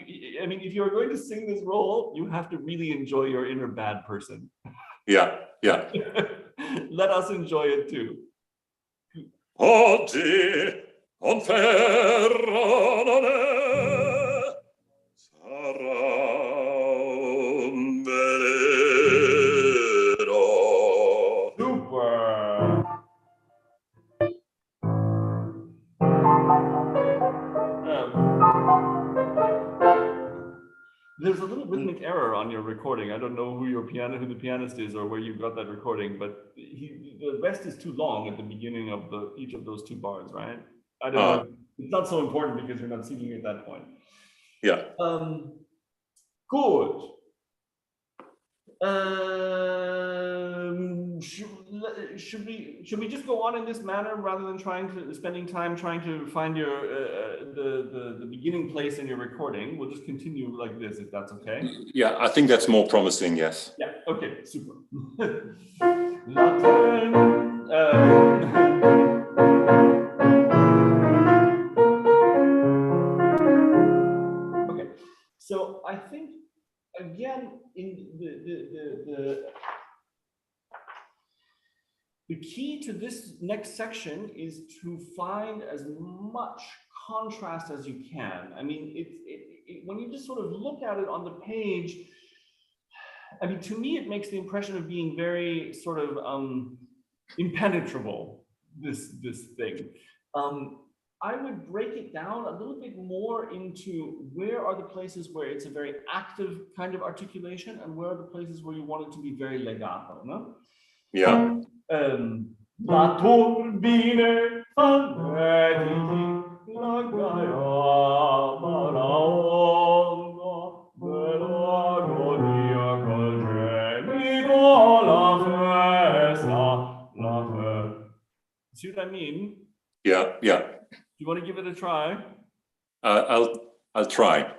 I mean, if you're going to sing this role, you have to really enjoy your inner bad person. Yeah. Let us enjoy it too. Oggi un ferro non è, sarà un veleno. Super. There's a little rhythmic error on your recording. I don't know who the pianist is or where you got that recording, but the rest is too long at the beginning of each of those two bars, right? I don't know. It's not so important because you're not singing at that point. Yeah. Good. Should we just go on in this manner rather than spending time trying to find your the beginning place in your recording? We'll just continue like this if that's okay. Yeah, I think that's more promising. Yes. Yeah. Okay. Super. Okay. So I think again in the key to this next section is to find as much contrast as you can. I mean, when you just sort of look at it on the page, I mean, to me, it makes the impression of being very sort of impenetrable, this thing. I would break it down a little bit more into where are the places where it's a very active kind of articulation and where are the places where you want it to be very legato, no? Yeah. La turbine fanetici, la gaia baraonda, dell'agonia col gemito, la festa, la festa. See what I mean? Yeah. You want to give it a try? I'll try.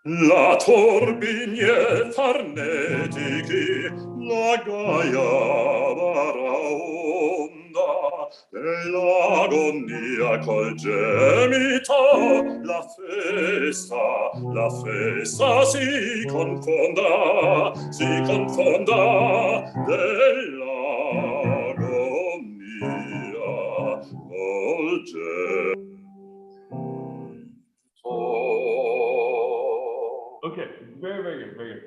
La turbine farnetichi, la gaia baraonda, dell'agonia col gemito, la festa si confonda, dell'agonia col gemito. Okay, very good.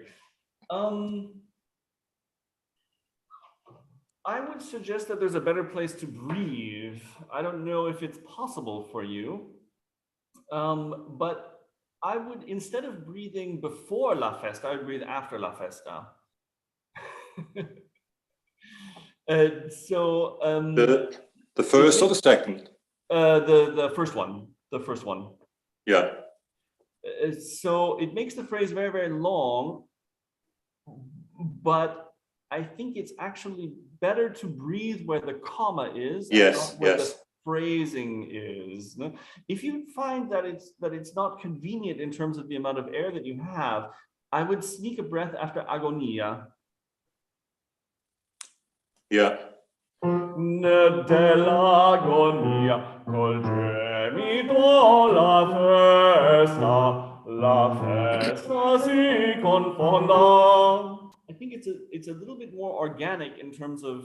I would suggest that there's a better place to breathe. I don't know if it's possible for you, but I would, instead of breathing before la festa, I would breathe after la festa. The first or the second? The first one. The first one. Yeah. So it makes the phrase very, very long, but I think it's actually better to breathe where the comma is, yes, and not where yes. the phrasing is. If you find that it's not convenient in terms of the amount of air that you have, I would sneak a breath after agonia. Yeah. Dell'agonia col gemito la festa si confonda. I think it's a little bit more organic in terms of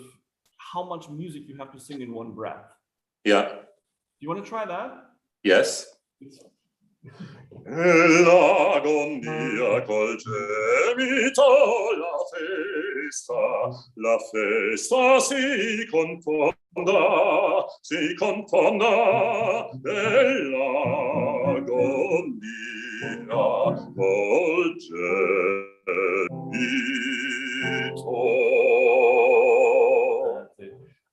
how much music you have to sing in one breath. Yeah. Do you want to try that? Yes. L'agonia col gemito la festa si confonda dell'agonia col gemito.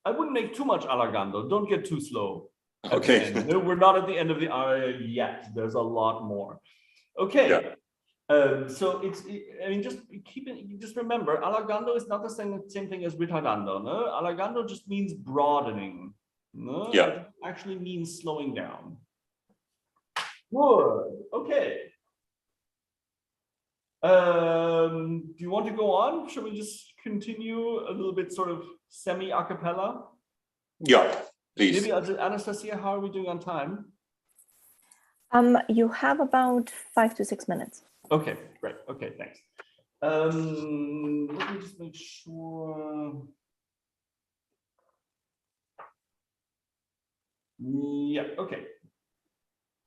I wouldn't make too much allargando. Don't get too slow. Okay. No, we're not at the end of the aria yet. There's a lot more. Okay. Yeah. So I mean, just remember, allargando is not the same thing as ritardando. No, allargando just means broadening. No, yeah. it actually means slowing down. Good. Okay. Do you want to go on? Should we just continue a little bit, sort of semi-a cappella? Yeah. Please. Maybe Anastasia, how are we doing on time? You have about 5 to 6 minutes. Okay, great. Okay, thanks. Let me just make sure. Yeah, okay.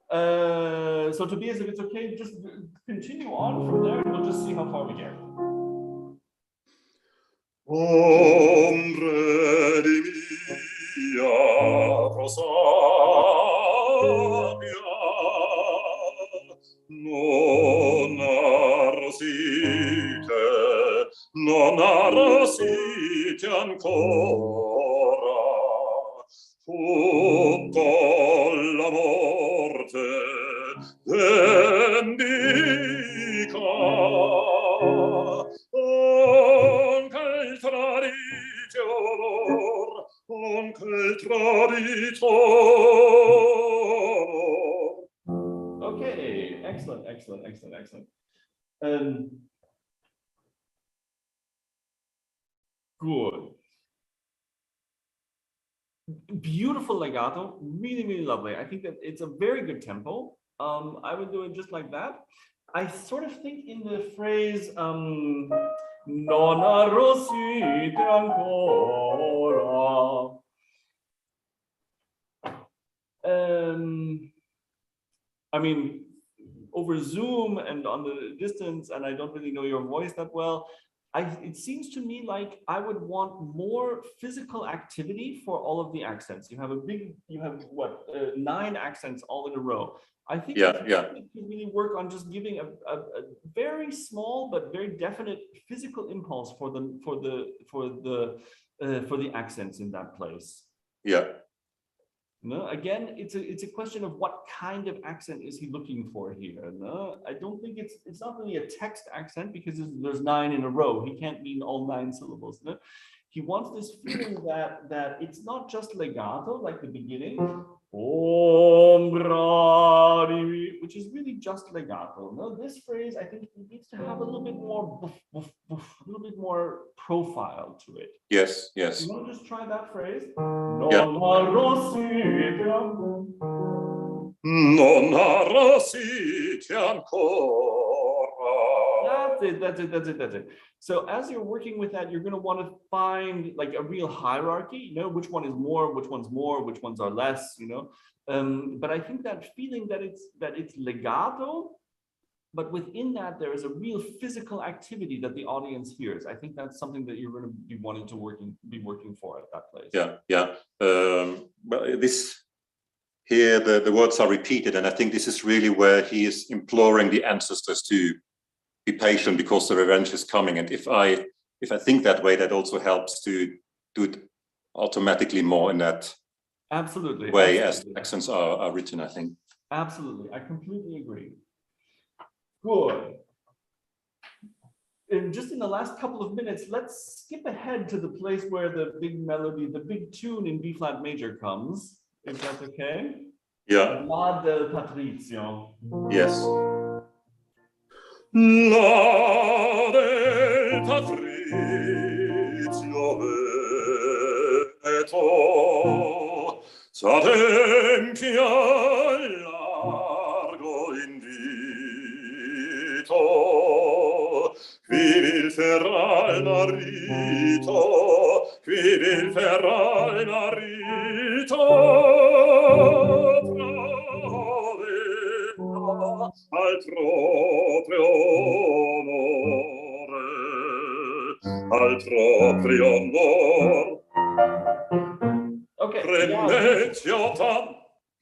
So Tobias, if it's okay, just continue on from there and we'll just see how far we get. Ombre di mia Rosaria, non arrosite ancora, tutto la morte vendica, anche il traditor, anche il traditor. Okay, excellent, excellent, excellent, excellent. Good. Beautiful legato, really, really lovely. I think that it's a very good tempo. I would do it just like that. I sort of think in the phrase non arrosite ancora. I mean, over Zoom and on the distance, and I don't really know your voice that well, it seems to me like I would want more physical activity for all of the accents. You have what, 9 accents all in a row. I think you can really work on just giving a very small but very definite physical impulse for the accents in that place. Yeah. No, again, it's a question of what kind of accent is he looking for here. No, I don't think it's not really a text accent because there's 9 in a row. He can't mean all 9 syllables. No? He wants this feeling that it's not just legato like the beginning, which is really just legato. No, this phrase I think it needs to have a little bit more boof, boof, boof, a little bit more profile to it. Yes, yes. You want to just try that phrase? Yeah. Non arrosite ancora. That's it. So as you're working with that, you're going to want to find like a real hierarchy, you know, which one is more, which one's more, which ones are less, you know. But I think that feeling that it's legato, but within that there is a real physical activity that the audience hears. I think that's something that you're going to be wanting to be working for at that place. Yeah. Well, here the words are repeated, and I think this is really where he is imploring the ancestors to be patient because the revenge is coming. And if I think that way, that also helps to do it automatically more in that Absolutely. way Absolutely. as the accents are written, I think. Absolutely. I completely agree. Good. And just in the last couple of minutes, let's skip ahead to the place where the big melody, the big tune in B flat major comes, if that's okay. Yeah. La del Patrizio. Yes. La del Patrizio Veneto s'adempia largo invito, qui vil feral marito, qui vil feral marito provveda al proprio onore, al proprio onore. Okay.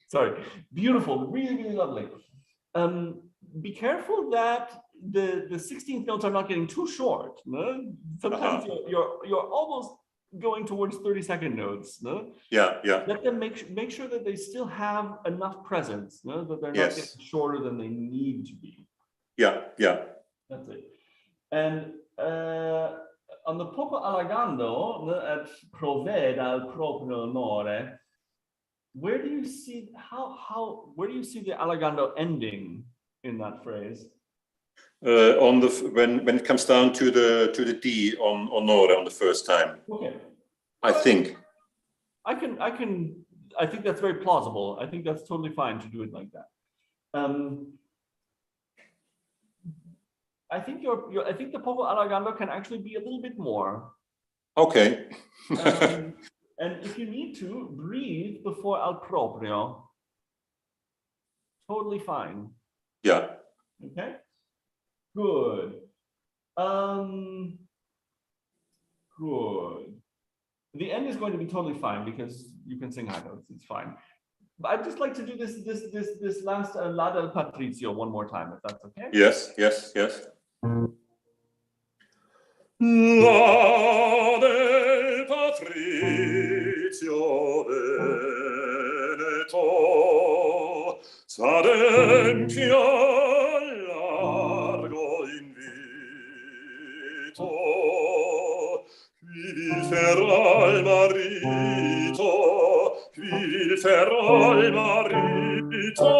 Sorry. Beautiful. Really, really lovely. Be careful that the 16th notes are not getting too short. No? Sometimes you're almost going towards 30-second notes. No? Yeah. Let them make sure that they still have enough presence, no? That they're not Yes. getting shorter than they need to be. Yeah. That's it. And on the poco allagando, no, at provveda al proprio onore, where do you see where do you see the allagando ending in that phrase? On the when it comes down to the D on onore on the first time. Okay. I think. I think that's very plausible. I think that's totally fine to do it like that. I think I think the poco allagando can actually be a little bit more. Okay. And if you need to, breathe before al proprio. Totally fine. Yeah. Okay. Good. Good. The end is going to be totally fine because you can sing high notes. It's fine. But I'd just like to do this last La del Patrizio one more time, if that's okay. Yes. La del Patrizio Veneto s'adempia largo invito, qui vil feral marito, qui vil feral marito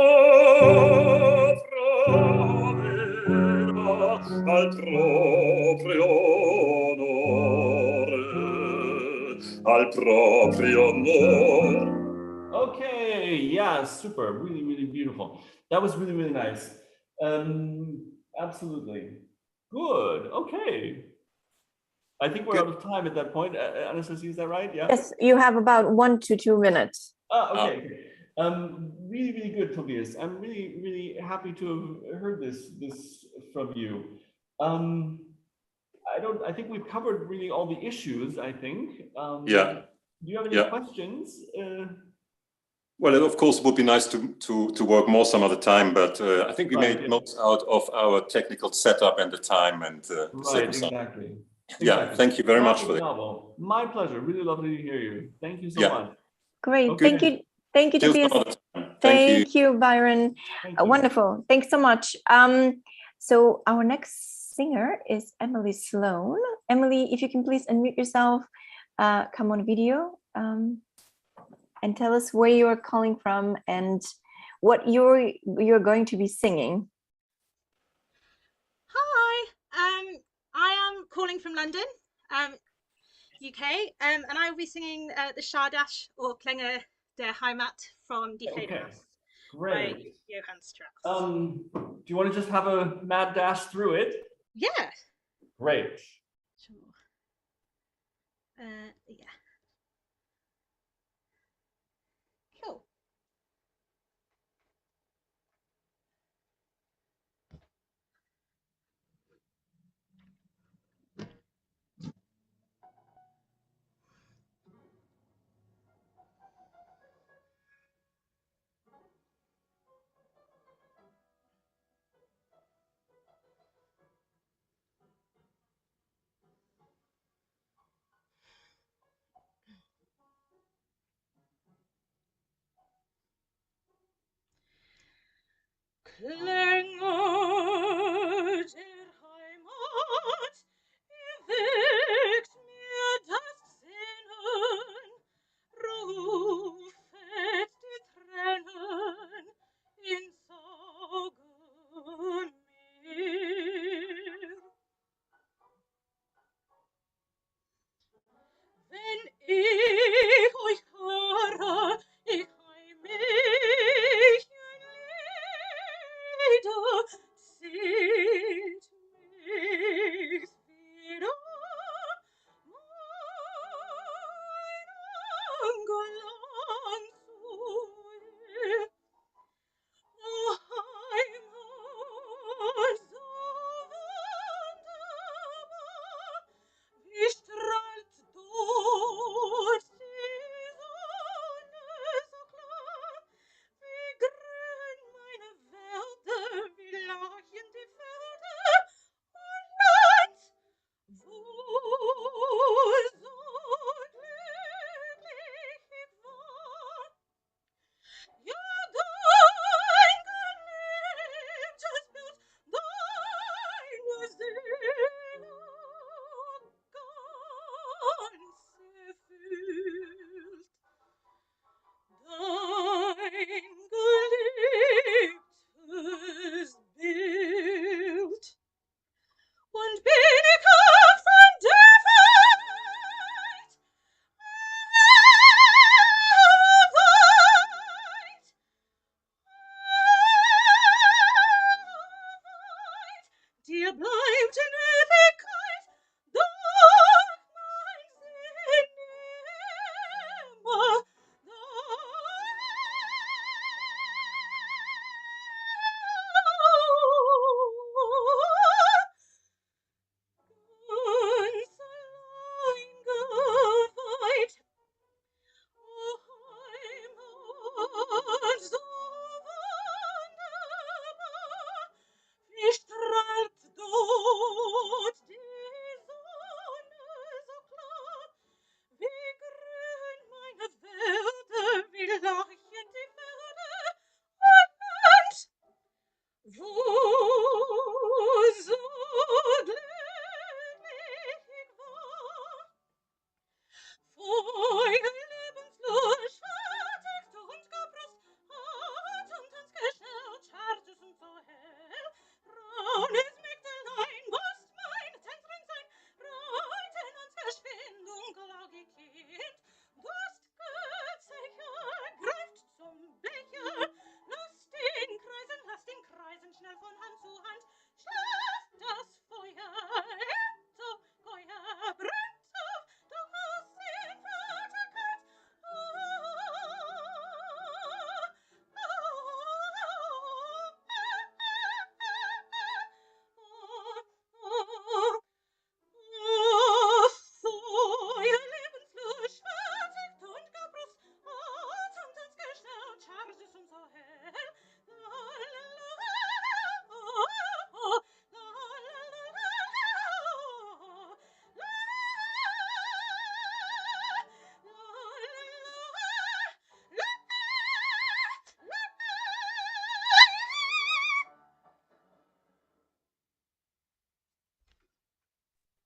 provveda al proprio onore, al proprio onore. Okay, yeah, super, really, really beautiful. That was really, really nice. Absolutely. Good, okay. I think we're out of time at that point. Anastasia, is that right? Yeah. Yes, you have about 1 to 2 minutes. Okay. Really, really good, Tobias. I'm really, really happy to have heard this from you. I think we've covered really all the issues, I think. Yeah. Do you have any questions? Well, of course, it would be nice to work more some other time, but I think we made most out of our technical setup and the time and right, exactly. Yeah, thank you very much for that. My pleasure. Really lovely to hear you. Thank you so much. Great. Okay. Thank you, Tobias. Thank you, Byron. Thank you. Wonderful. Thanks so much. So our next singer is Emily Sloan. Emily, if you can please unmute yourself, come on video, and tell us where you are calling from and what you're going to be singing. Hi, I am calling from London, UK, and I will be singing the Schadash or Klänge der Heimat from Die Fledermaus by Johann Strauss. Do you want to just have a mad dash through it? Yeah. Great. Sure. Yeah. Cool.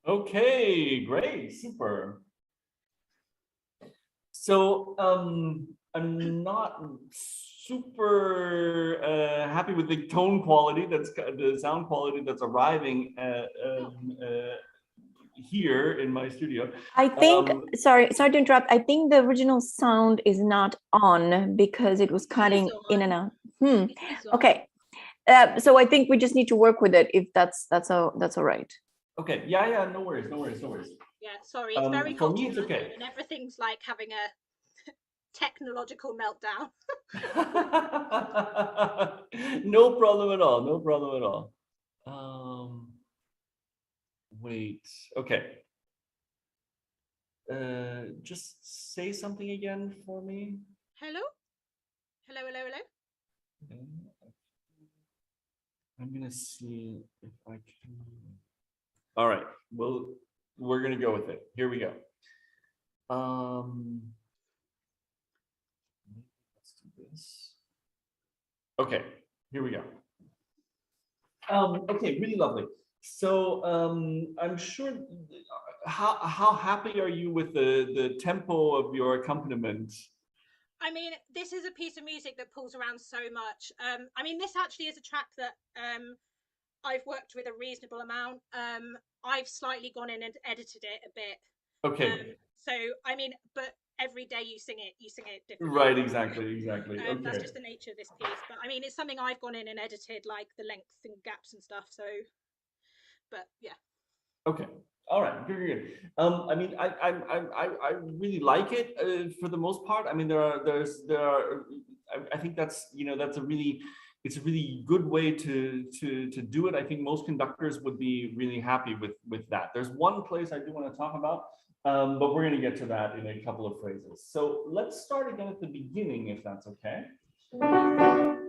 Okay, great, super. So I'm not super happy with the tone quality, that's the sound quality that's arriving here in my studio. I think, sorry to interrupt. I think the original sound is not on because it was cutting in and out. Okay. So I think we just need to work with it if that's all right. Okay. Yeah. No worries. Yeah. Sorry, it's very for hot me, it's okay. and everything's like having a technological meltdown. No problem at all. Wait. Okay. Just say something again for me. Hello. I'm gonna see if I can. All right. Well, we're gonna go with it. Here we go. Let's do this. Okay. Here we go. Okay, really lovely. So I'm sure. How happy are you with the tempo of your accompaniment? I mean, this is a piece of music that pulls around so much. I mean, this actually is a track that I've worked with a reasonable amount. I've slightly gone in and edited it a bit. Okay. So I mean, but every day you sing it differently. Right, exactly. Okay. That's just the nature of this piece. But I mean, it's something I've gone in and edited, like the length and gaps and stuff. So, but yeah. Okay. All right. Good. I mean, I really like it for the most part. I mean, there are. I think that's that's it's a really good way to do it. I think most conductors would be really happy with that. There's one place I do want to talk about, but we're going to get to that in a couple of phrases. So let's start again at the beginning, if that's okay.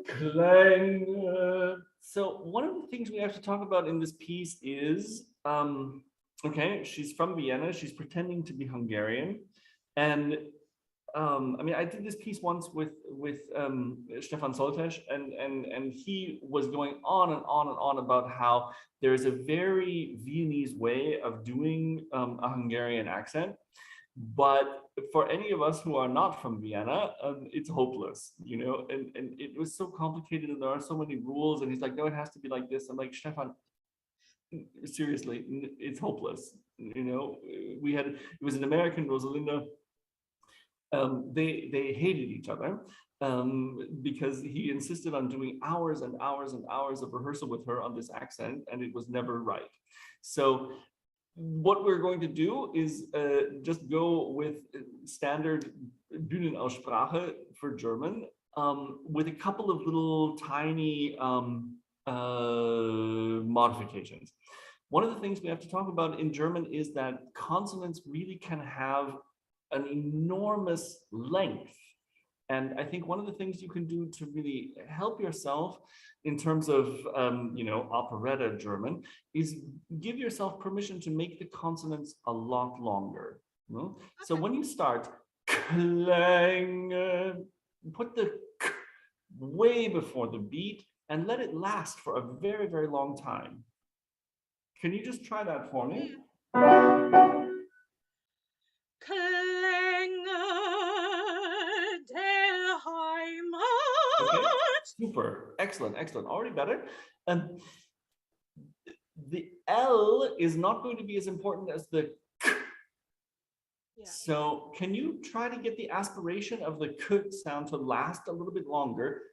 Klang. So one of the things we have to talk about in this piece is, okay, she's from Vienna. She's pretending to be Hungarian, and I mean, I did this piece once with Stefan Soltes, and he was going on and on and on about how there is a very Viennese way of doing a Hungarian accent. But for any of us who are not from Vienna, it's hopeless, and it was so complicated and there are so many rules. And he's like, no, it has to be like this. I'm like, Stefan, seriously, it's hopeless. It was an American, Rosalinda. They hated each other because he insisted on doing hours and hours and hours of rehearsal with her on this accent, and it was never right. So what we're going to do is just go with standard Bühnenaussprache for German, with a couple of little tiny modifications. One of the things we have to talk about in German is that consonants really can have an enormous length. And I think one of the things you can do to really help yourself in terms of, operetta German is give yourself permission to make the consonants a lot longer. Okay. So when you start, klang, put the k way before the beat and let it last for a very, very long time. Can you just try that for me? Okay. Super, excellent. Already better. The L is not going to be as important as the K. Yeah. So can you try to get the aspiration of the K sound to last a little bit longer?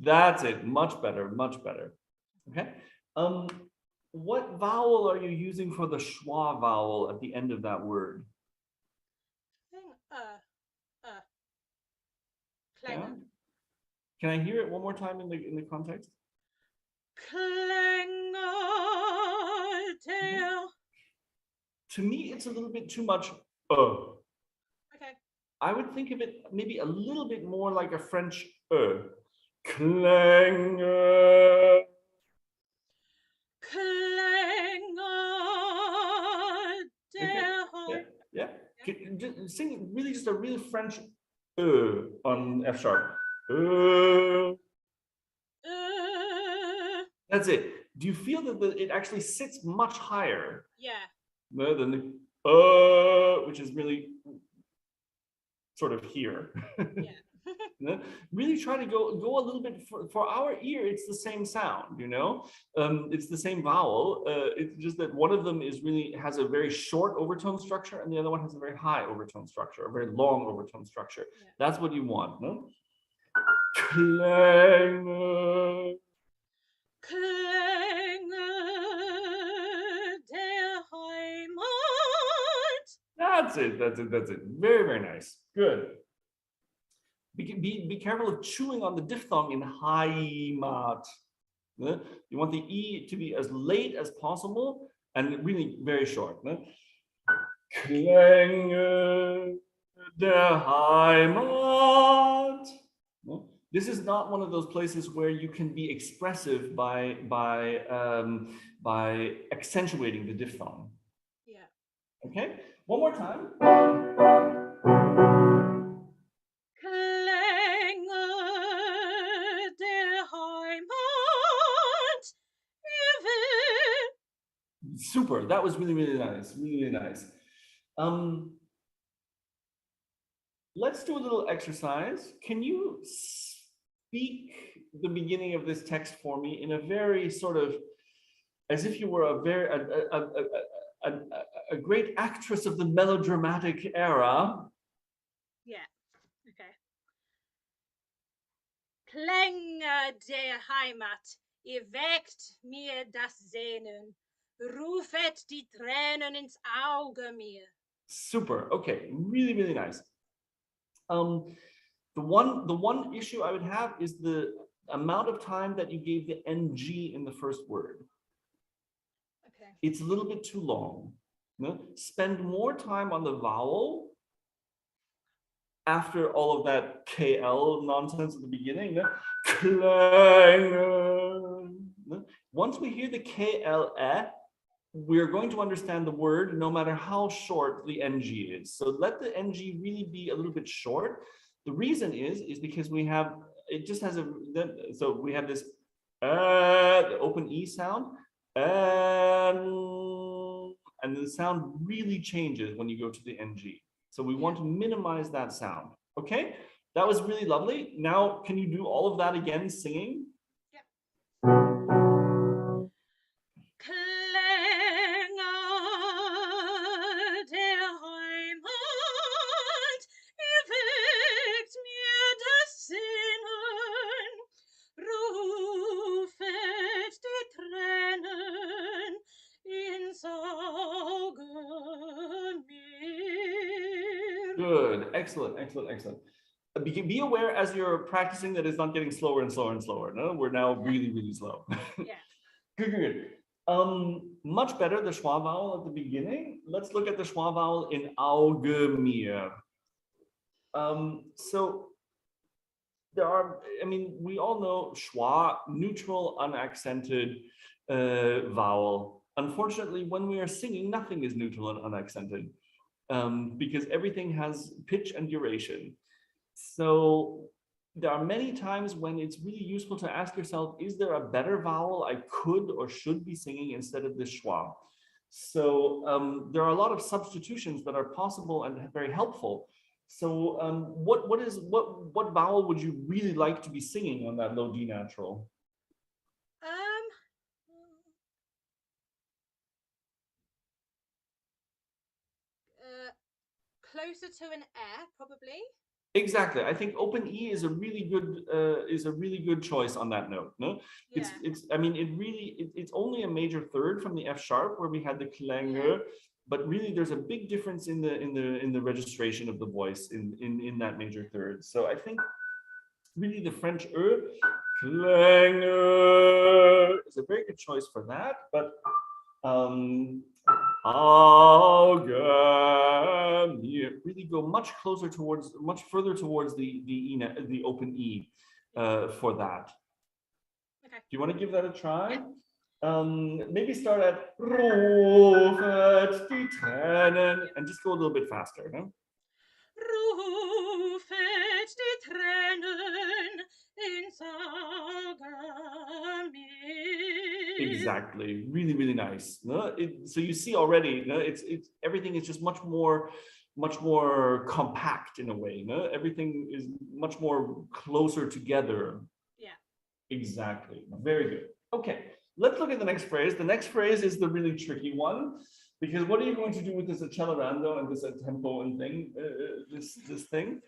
That's it. Much better. Okay. What vowel are you using for the schwa vowel at the end of that word? Yeah. Can I hear it one more time in the context? To me, it's a little bit too much. Okay. I would think of it maybe a little bit more like a French Klang. Yeah. Sing really just a real French on F sharp. That's it. Do you feel that it actually sits much higher? Yeah. Than the which is really sort of here. Yeah. Really try to go a little bit for our ear. It's the same sound, it's the same vowel. It's just that one of them has a very short overtone structure, and the other one has a very high overtone structure, a very long overtone structure. Yeah. That's what you want, no? Klang. That's it. Very, very nice. Good. Be careful of chewing on the diphthong in Heimat. You want the E to be as late as possible and really very short. Klänge der Heimat. This is not one of those places where you can be expressive by accentuating the diphthong. Yeah. Okay. One more time. That was really, really nice. Really, really nice. Let's do a little exercise. Can you speak the beginning of this text for me in a very sort of, as if you were a great actress of the melodramatic era? Yeah, okay. Klänge der Heimat, ihr weckt mir das Sehnen, rufet die Tränen ins Auge mir. Super. Okay, really, really nice. The one issue I would have is the amount of time that you gave the NG in the first word. Okay. It's a little bit too long. No? Spend more time on the vowel after all of that KL nonsense at the beginning. No? No? Once we hear the KL, we're going to understand the word no matter how short the NG is. So let the NG really be a little bit short. The reason is because we have, it just has so we have this the open E sound, and the sound really changes when you go to the NG. So we want to minimize that sound. Okay, that was really lovely. Now, can you do all of that again singing? Yeah. Klänge der Heimat, ihr weckt mir das Sinnen, rufet die Tränen ins Auge mir. Good, excellent, excellent, excellent. Be aware as you're practicing that it's not getting slower and slower and slower. No, we're now really, really slow. Yeah. Good, good. Much better, the schwa vowel at the beginning. Let's look at the schwa vowel in Auge mir. So there are, I mean, we all know schwa, neutral, unaccented vowel. Unfortunately, when we are singing, nothing is neutral and unaccented because everything has pitch and duration. So there are many times when it's really useful to ask yourself, is there a better vowel I could or should be singing instead of this schwa? So there are a lot of substitutions that are possible and very helpful. So what vowel would you really like to be singing on that low D natural? Closer to an air, probably. Exactly. I think open E is a really good choice on that note. No, Yeah. it's I mean it's only a major third from the F sharp where we had the Klänge, Yeah. but really there's a big difference in the registration of the voice in that major third. So I think really the French Klänge is a very good choice for that, but really go much further towards the open E for that. Okay. Do you want to give that a try? Yeah. Maybe start at Rufet die Tränen and just go a little bit faster. No? Rufet die Tränen ins Auge mir. Exactly, really, really nice. No? So you see already, no? It's everything is just much more compact in a way. No? Everything is much more closer together. Yeah. Exactly. Very good. Okay, let's look at the next phrase. The next phrase is the really tricky one, because what are you going to do with this accelerando and this tempo and thing, this thing?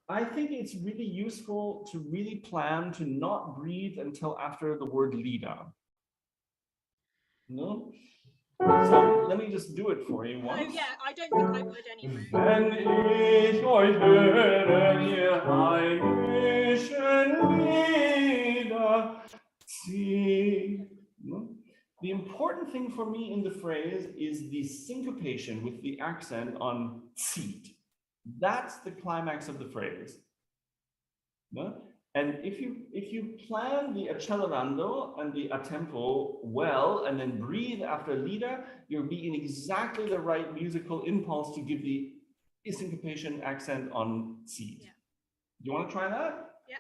I think it's really useful to really plan to not breathe until after the word Lieder. No? So let me just do it for you once. Oh yeah, I don't think I would anyway. Wenn ich euch höre, ihr heimischen Lieder zieht. No? The important thing for me in the phrase is the syncopation with the accent on zieht. That's the climax of the phrase. No? And if you plan the accelerando and the a tempo well, and then breathe after Lieder, you'll be in exactly the right musical impulse to give the syncopation accent on zieht. Yeah. Do you want to try that? Yeah.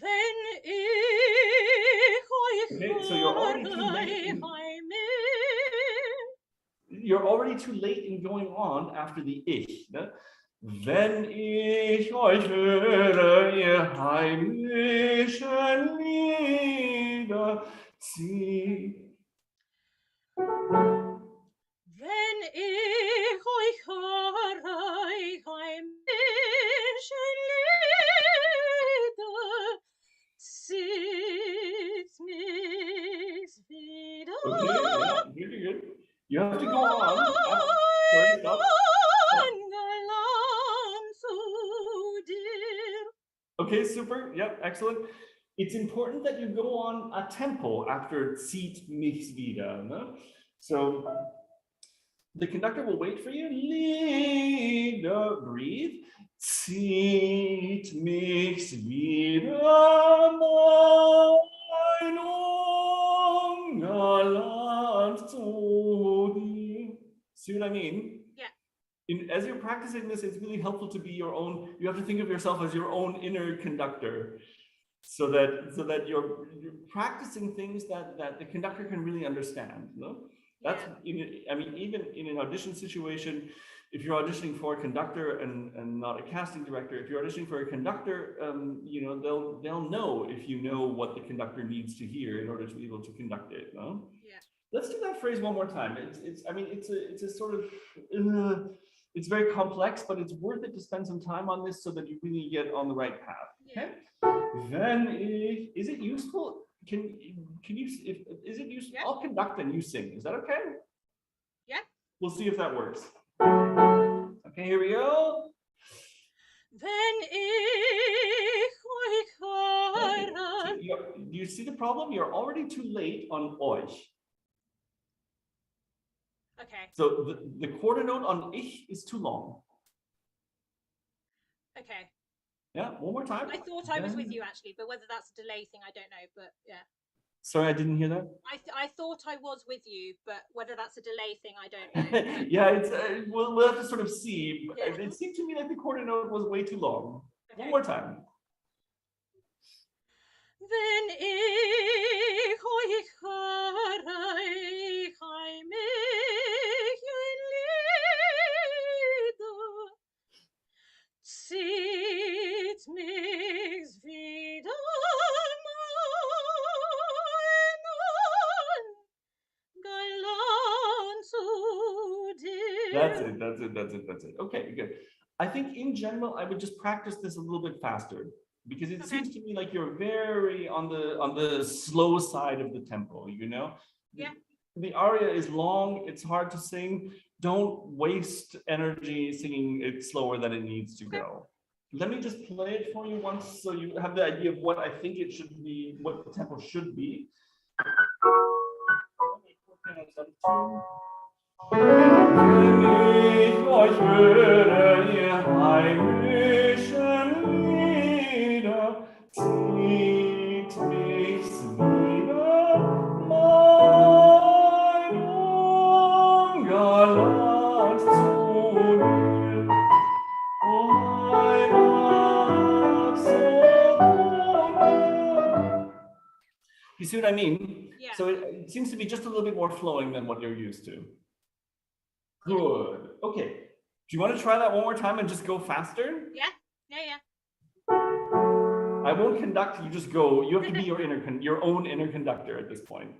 Wenn ich Okay, so you're already too late. You're already too late in going on after the ich. Ne? Wenn ich euch höre, ihr heimischen Lieder, Wenn ich euch höre, ihr heimischen Lieder, zieht mich wieder. Okay, yeah, good. You have to go on. Sorry, stop. Okay, super. Yep, excellent. It's important that you go on a tempo after zieht mich wieder. No? So the conductor will wait for you. Lieder, breathe. Zieht mich wieder mein Ungarland zu dir. See what I mean? Yeah. As you're practicing this, it's really helpful to be your own. You have to think of yourself as your own inner conductor, so that you're practicing things that the conductor can really understand. No? That's even in an audition situation, if you're auditioning for a conductor and not a casting director, if you're auditioning for a conductor, they'll know if you know what the conductor needs to hear in order to be able to conduct it. No? Yeah. Let's do that phrase one more time. It's a sort of it's very complex, but it's worth it to spend some time on this so that you really get on the right path. Okay. Then is it useful? Can you is it useful? Yeah. I'll conduct and you sing. Is that okay? Yeah. We'll see if that works. Okay, here we go. Wenn ich euch höre. Do you see the problem? You're already too late on euch. Okay. So the quarter note on ich is too long. Okay. Yeah, one more time. I thought I was with you actually, but whether that's a delay thing, I don't know. But yeah. Sorry, I didn't hear that. I thought I was with you, but whether that's a delay thing, I don't know. Yeah, it's we'll have to sort of see. Yeah. It seemed to me like the quarter note was way too long. Okay. One more time. Wenn ich euch höre, ich heimich Lieder, zieht mich wieder mein Galant zu dir. That's it. Okay, good. I think in general, I would just practice this a little bit faster, because it seems to me like you're very on the slow side of the tempo, you know? Yeah. The aria is long, it's hard to sing. Don't waste energy singing it slower than it needs to go. Let me just play it for you once so you have the idea of what I think it should be, what the tempo should be. Wenn ich euch höre, ihr heimischen Lieder, zieht mich's wieder mein Ungarland zu dir. Oh, Heimat so wunderbar. You see what I mean? Yeah. So it seems to be just a little bit more flowing than what you're used to. Good. Okay. Do you want to try that one more time and just go faster? Yeah. I won't conduct. You just go. You have to be your own inner conductor at this point.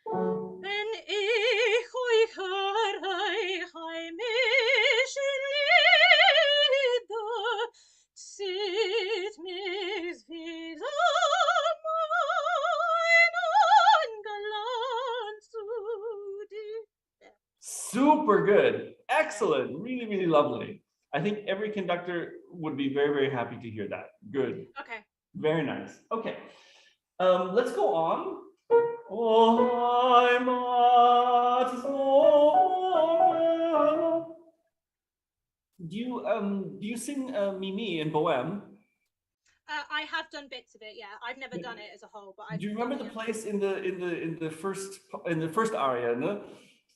Wenn ich euch höre, ich heimischen Lieder, zieht mich wieder mein Galant zu dir. Super good. Excellent. Really, really lovely. I think every conductor would be very, very happy to hear that. Good. Okay. Very nice. Okay. Let's go on. Oh, Heimat so. Do you sing Mimi in Bohème? I have done bits of it. Yeah, I've never done it as a whole, but do you remember the place in the first aria? No?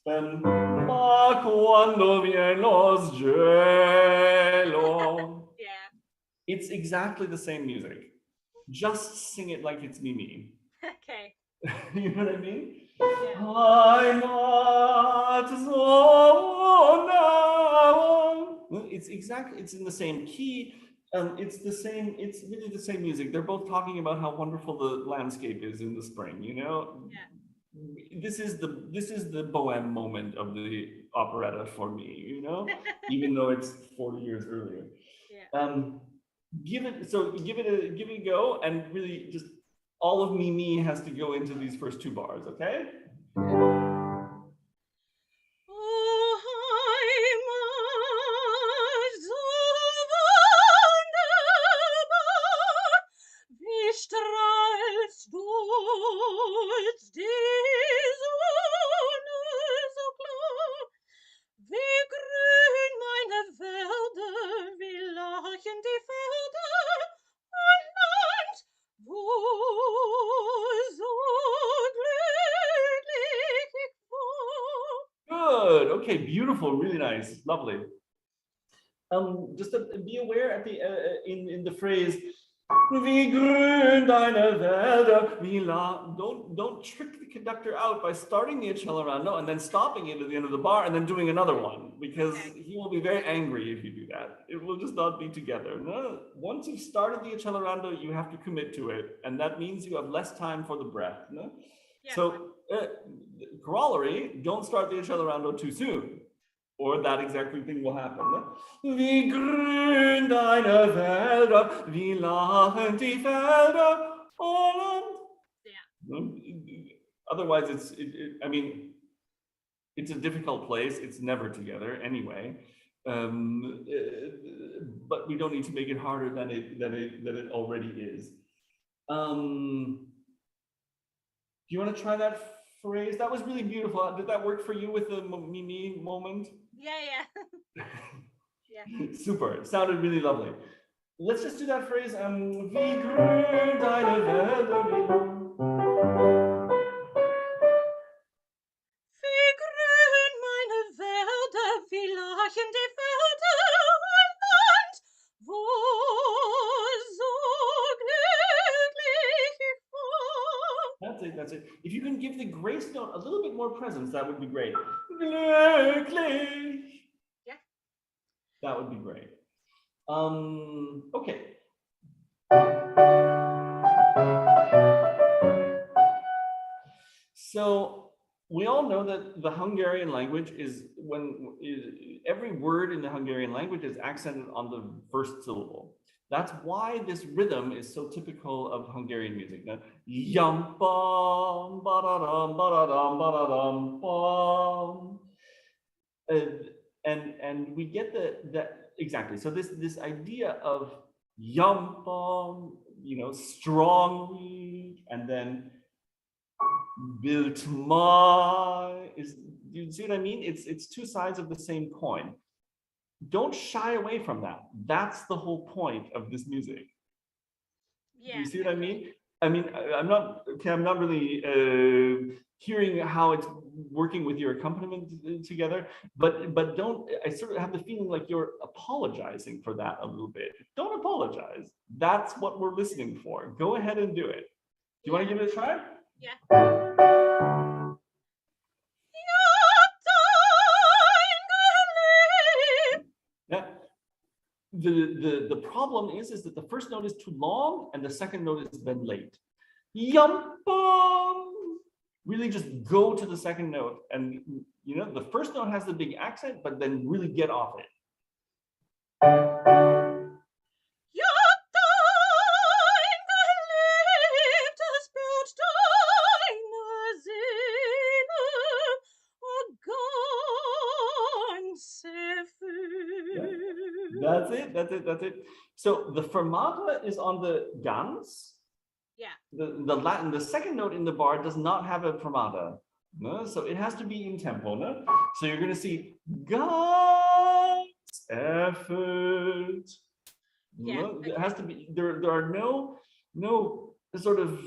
Ma quando viene lo gelo. Yeah. It's exactly the same music. Just sing it like it's Mimi. Okay. You know what I mean? Yeah. Heimat so nah. It's exactly, it's in the same key. It's really the same music. They're both talking about how wonderful the landscape is in the spring, you know? Yeah. This is the Bohème moment of the operetta for me, you know, even though it's 40 years earlier. Yeah. Give it a go, and really just all of me has to go into these first two bars, okay? Wie strahlst du als die Sonne so klar, wie grün meine Wälder, wie lachen die Felder, ein Land, wo so glücklich ich war. Good. Okay. Beautiful. Really nice. Lovely. Just be aware at the in the phrase "Wie grün deine Wälder, wie la." Don't trick the conductor out by starting the accelerando and then stopping it at the end of the bar and then doing another one, because he will be very angry if you do that. It will just not be together. No, once you've started the accelerando, you have to commit to it, and that means you have less time for the breath. No? Yeah. So corollary: don't start the accelerando too soon, or that exact thing will happen. Ne? Wie grün deine Wälder, wie lachen die Felder, Holland. Yeah. Otherwise, I mean, it's a difficult place. It's never together anyway. But we don't need to make it harder than it already is. Do you want to try that phrase? That was really beautiful. Did that work for you with the me moment? Yeah. Yeah. Super. It sounded really lovely. Let's just do that phrase. Wie grün deine Wälder, wie grün meine Wälder, wie lachen die Felder, ein Land, wo so glücklich ich war. That's it. If you can give the grace note a little bit more presence, that would be great. Glücklich. Yeah. That would be great. Okay. So we all know that the Hungarian language is every word in the Hungarian language is accented on the first syllable. That's why this rhythm is so typical of Hungarian music. Now, yum bum ba-da-dum ba-da-dum ba-da-dum bum. And we get that exactly. So this idea of yum bum, you know, strongly, and then built my is, you see what I mean? It's two sides of the same coin. Don't shy away from that. That's the whole point of this music. Yeah. Do you see what I mean? I mean, I'm not really hearing how it's working with your accompaniment together, but don't, I sort of have the feeling like you're apologizing for that a little bit. Don't apologize. That's what we're listening for. Go ahead and do it. Do you want to give it a try? Yeah. Yeah. The problem is that the first note is too long and the second note is then late. Yum bum. Really just go to the second note, and you know the first note has the big accent, but then really get off it. That's it. So the fermata is on the ganz. Yeah. The second note in the bar does not have a fermata. No? So it has to be in tempo. No? So you're going to see ganz effort. Yeah. No? Okay. It has to be. There are no sort of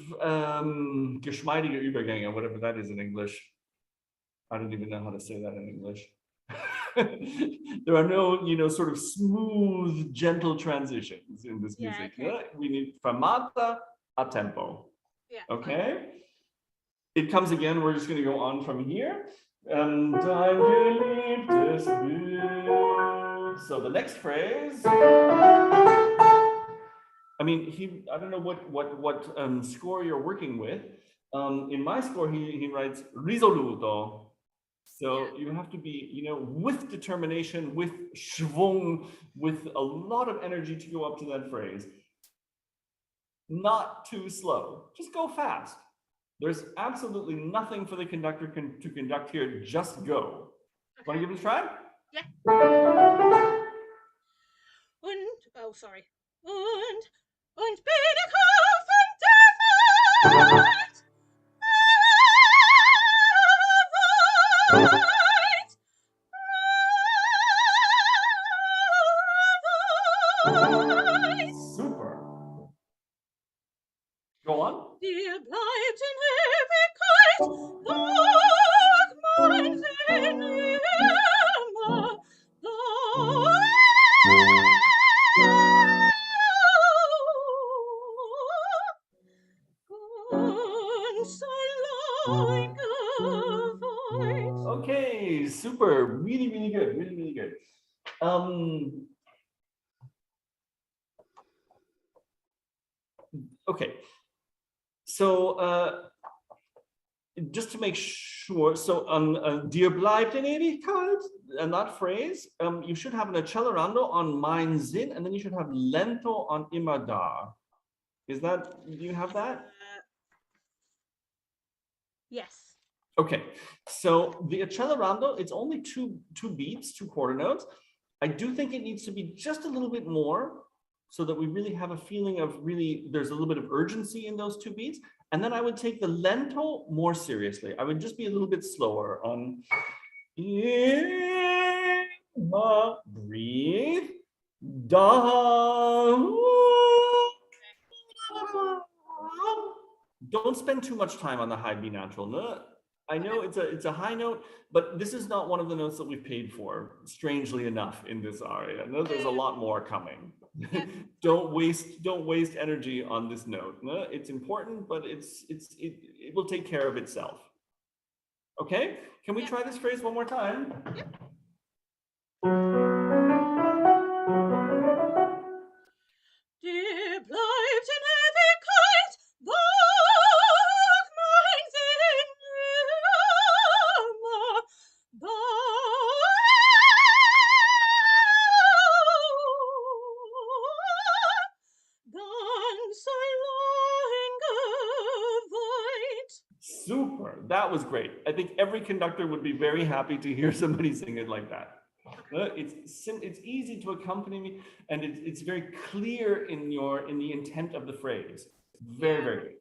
geschmeidige Übergänge, whatever that is in English. I don't even know how to say that in English. There are no, you know, sort of smooth, gentle transitions in this music. Okay. Yeah? We need fermata a tempo. Yeah. Okay. it comes again. We're just going to go on from here. Dein geliebtes Bild. So the next phrase. I mean, I don't know what score you're working with. In my score, he writes risoluto. So you have to be, you know, with determination, with schwung, with a lot of energy to go up to that phrase. Not too slow. Just go fast. There's absolutely nothing for the conductor to conduct here. Just go. Okay. Want to give it a try? Yeah. Oh, sorry. Und bitte kaufen Super. Go on. Dir bleibt in Ewigkeit, doch mein Sinn immer, ganz allein geweiht. Okay, super. Really, really good. Really, really good. Okay. So just to make sure, so on Dir bleibt in Ewigkeit, and that phrase, you should have an accelerando on mein Sinn, and then you should have lento on immer da. Is that, do you have that? Yes. Okay, so the accelerando, it's only two beats, 2 quarter notes. I do think it needs to be just a little bit more so that we really have a feeling of there's a little bit of urgency in those 2 beats. And then I would take the lento more seriously. I would just be a little bit slower on breathe, da. Don't spend too much time on the high B natural. No? I know it's a high note, but this is not one of the notes that we've paid for, strangely enough, in this aria. No, there's a lot more coming. Don't waste energy on this note. No? It's important, but it will take care of itself. Okay, can we try this phrase one more time? Yep. Dir bleibt in Ewigkeit, doch mein Sinn immer, ganz allein geweiht. Super, that was great. I think every conductor would be very happy to hear somebody sing it like that. It's easy to accompany me, and it's very clear in the intent of the phrase. Very, very good.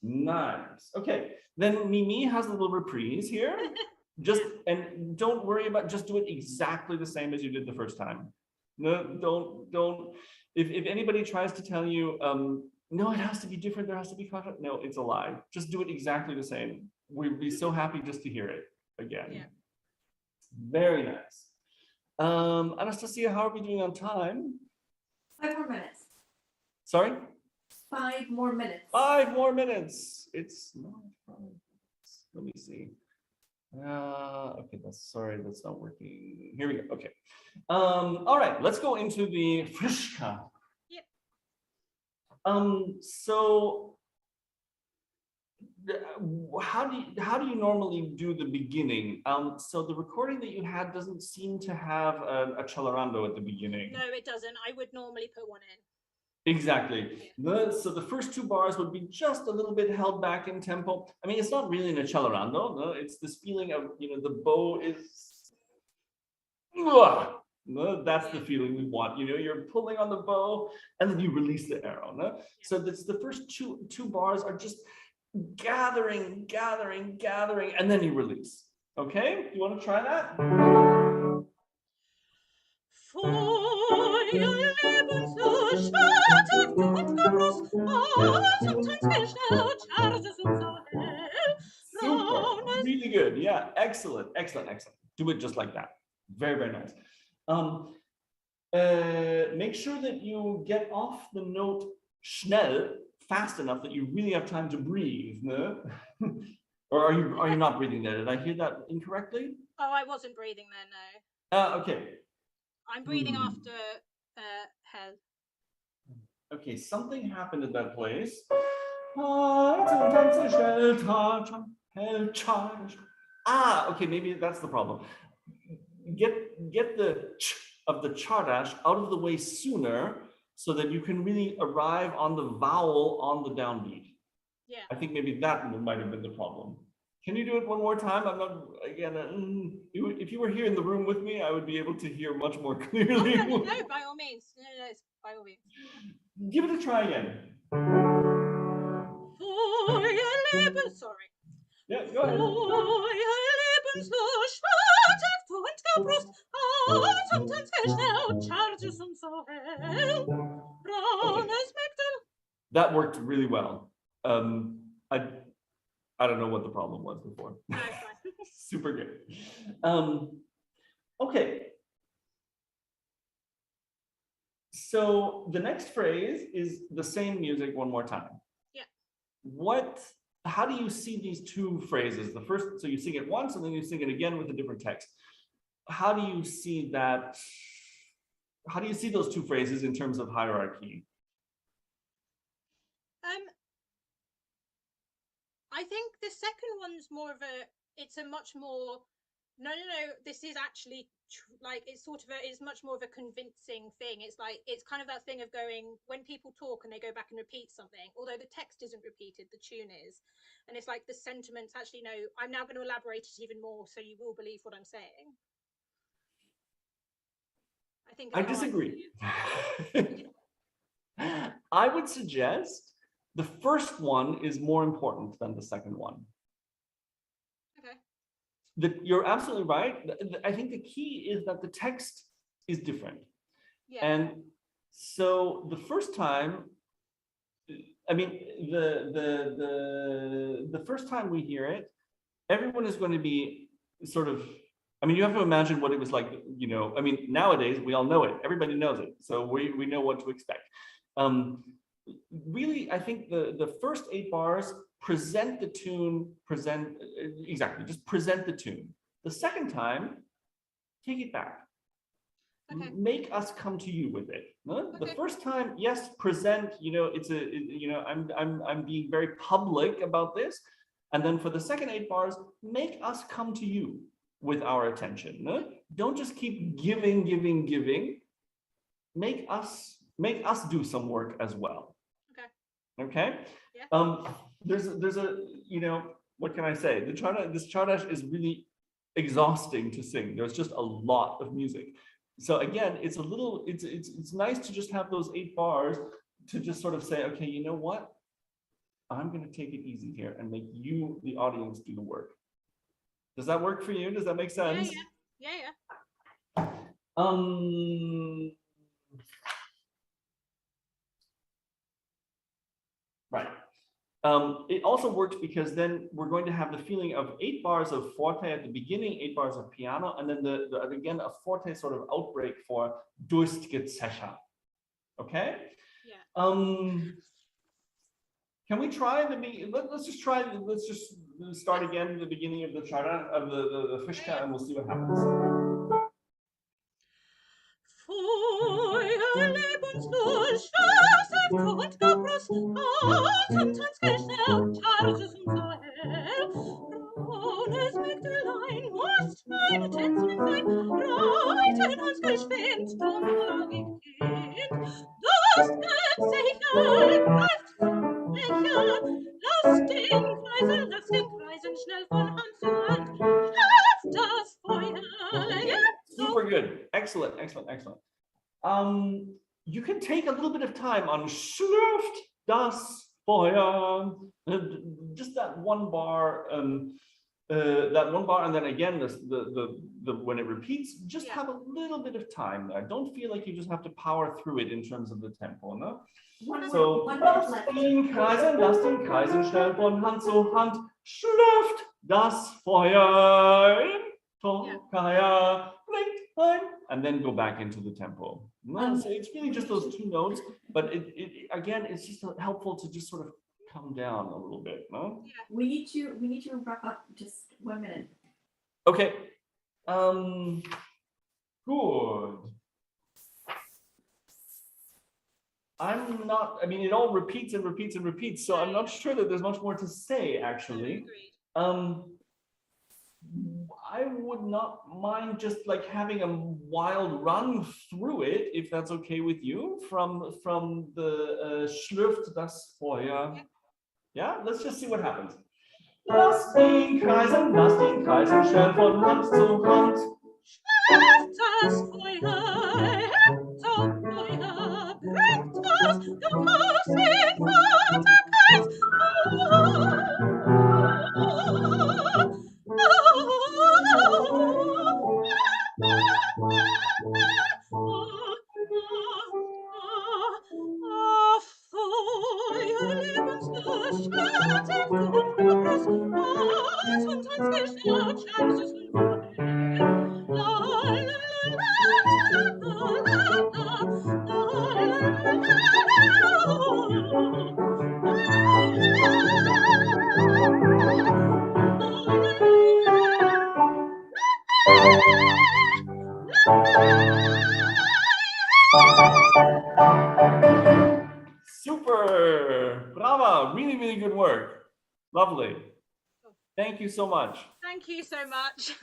Nice. Okay, then Mimi has a little reprise here. And don't worry about, just do it exactly the same as you did the first time. No, don't. If anybody tries to tell you, no, it has to be different, there has to be contrast. No, it's a lie. Just do it exactly the same. We'd be so happy just to hear it again. Yeah. Very nice. Anastasia, how are we doing on time? 5 more minutes. Sorry? 5 more minutes. 5 more minutes. It's not 5. Let me see. Okay, that's not working. Here we go. Okay. All right, let's go into the Frischka. Yep. So how do you normally do the beginning? So the recording that you had doesn't seem to have a accelerando at the beginning. No, it doesn't. I would normally put one in. Exactly. So the first 2 bars would be just a little bit held back in tempo. I mean, it's not really an accelerando. No, it's this feeling of, the bow is. No, that's the feeling we want. You're pulling on the bow and then you release the arrow. No? So that's the first two bars are just gathering, and then you release. Okay, you want to try that? Super, really good. Yeah, excellent. Do it just like that. Very, very nice. Make sure that you get off the note schnell, fast enough that you really have time to breathe. No? Or are you not breathing there? Did I hear that incorrectly? Oh, I wasn't breathing there, no. Okay. I'm breathing after hell. Okay, something happened at that place. Okay, maybe that's the problem. Get the ch of the chardash out of the way sooner so that you can really arrive on the vowel on the downbeat. Yeah. I think maybe that might have been the problem. Can you do it one more time? I'm not, again, if you were here in the room with me, I would be able to hear much more clearly. Oh, no, by all means. No, by all means. Give it a try again. Sorry. Yeah, go ahead. That worked really well. I don't know what the problem was before. Super good. Okay. So the next phrase is the same music one more time. Yeah. How do you see these two phrases? The first, so you sing it once and then you sing it again with a different text. How do you see that? How do you see those two phrases in terms of hierarchy? I think the second one's more of it's a much more, no, this is actually like, it's sort of it's much more of a convincing thing. It's like, it's kind of that thing of going, when people talk and they go back and repeat something, although the text isn't repeated, the tune is. And it's like the sentiments actually, no, I'm now going to elaborate it even more so you will believe what I'm saying. I think I disagree. I would suggest the first one is more important than the second one. Okay. You're absolutely right. I think the key is that the text is different. Yeah. And so the first time, I mean, the first time we hear it, everyone is going to be sort of, I mean, you have to imagine what it was like, you know, I mean, nowadays we all know it, everybody knows it. So we know what to expect. Really, I think the first 8 bars present the tune, just present the tune. The second time, take it back. Okay. Make us come to you with it. No? Okay. The first time, yes, present, you know, I'm being very public about this. And then for the second 8 bars, make us come to you with our attention. No? Don't just keep giving. Make us do some work as well. Okay. Yeah. There's a, you know, what can I say? This chardash is really exhausting to sing. There's just a lot of music. So again, it's a little, it's nice to just have those 8 bars to just sort of say, okay, you know what? I'm going to take it easy here and make you, the audience, do the work. Does that work for you? Does that make sense? Yeah. Right. It also works because then we're going to have the feeling of 8 bars of forte at the beginning, 8 bars of piano, and then again a forte sort of outbreak for durstgezecher. Okay. Yeah. Can we try let's just start again at the beginning of the charda of the Fischka, and we'll see what happens. Super good. Excellent. You can take a little bit of time on Schläft das Feuer, just that one bar, and then again, when it repeats, just have a little bit of time there. Don't feel like you just have to power through it in terms of the tempo, no? So, lass den Kreisen schnell von Hand zu Hand, schlürft das Feuer in Tokaya, blinkt ein, and then go back into the tempo. No, so it's really just those 2 notes, but it again, it's just helpful to just sort of come down a little bit, no? Yeah. We need to wrap up just 1 minute. Okay. Good. I mean, it all repeats and repeats and repeats, so I'm not sure that there's much more to say, actually. Agreed. I would not mind just like having a wild run through it, if that's okay with you, from the Schlürft das Feuer. Yeah, let's just see what happens. Lass ihn kreisen, schnell von Hand zu Hand. Schlürft das Feuer, hebt auf Feuer, bringt was, du kommst in Vaterkreis. Super! Brava! Really, really good work. Lovely. Thank you so much. Thank you so much.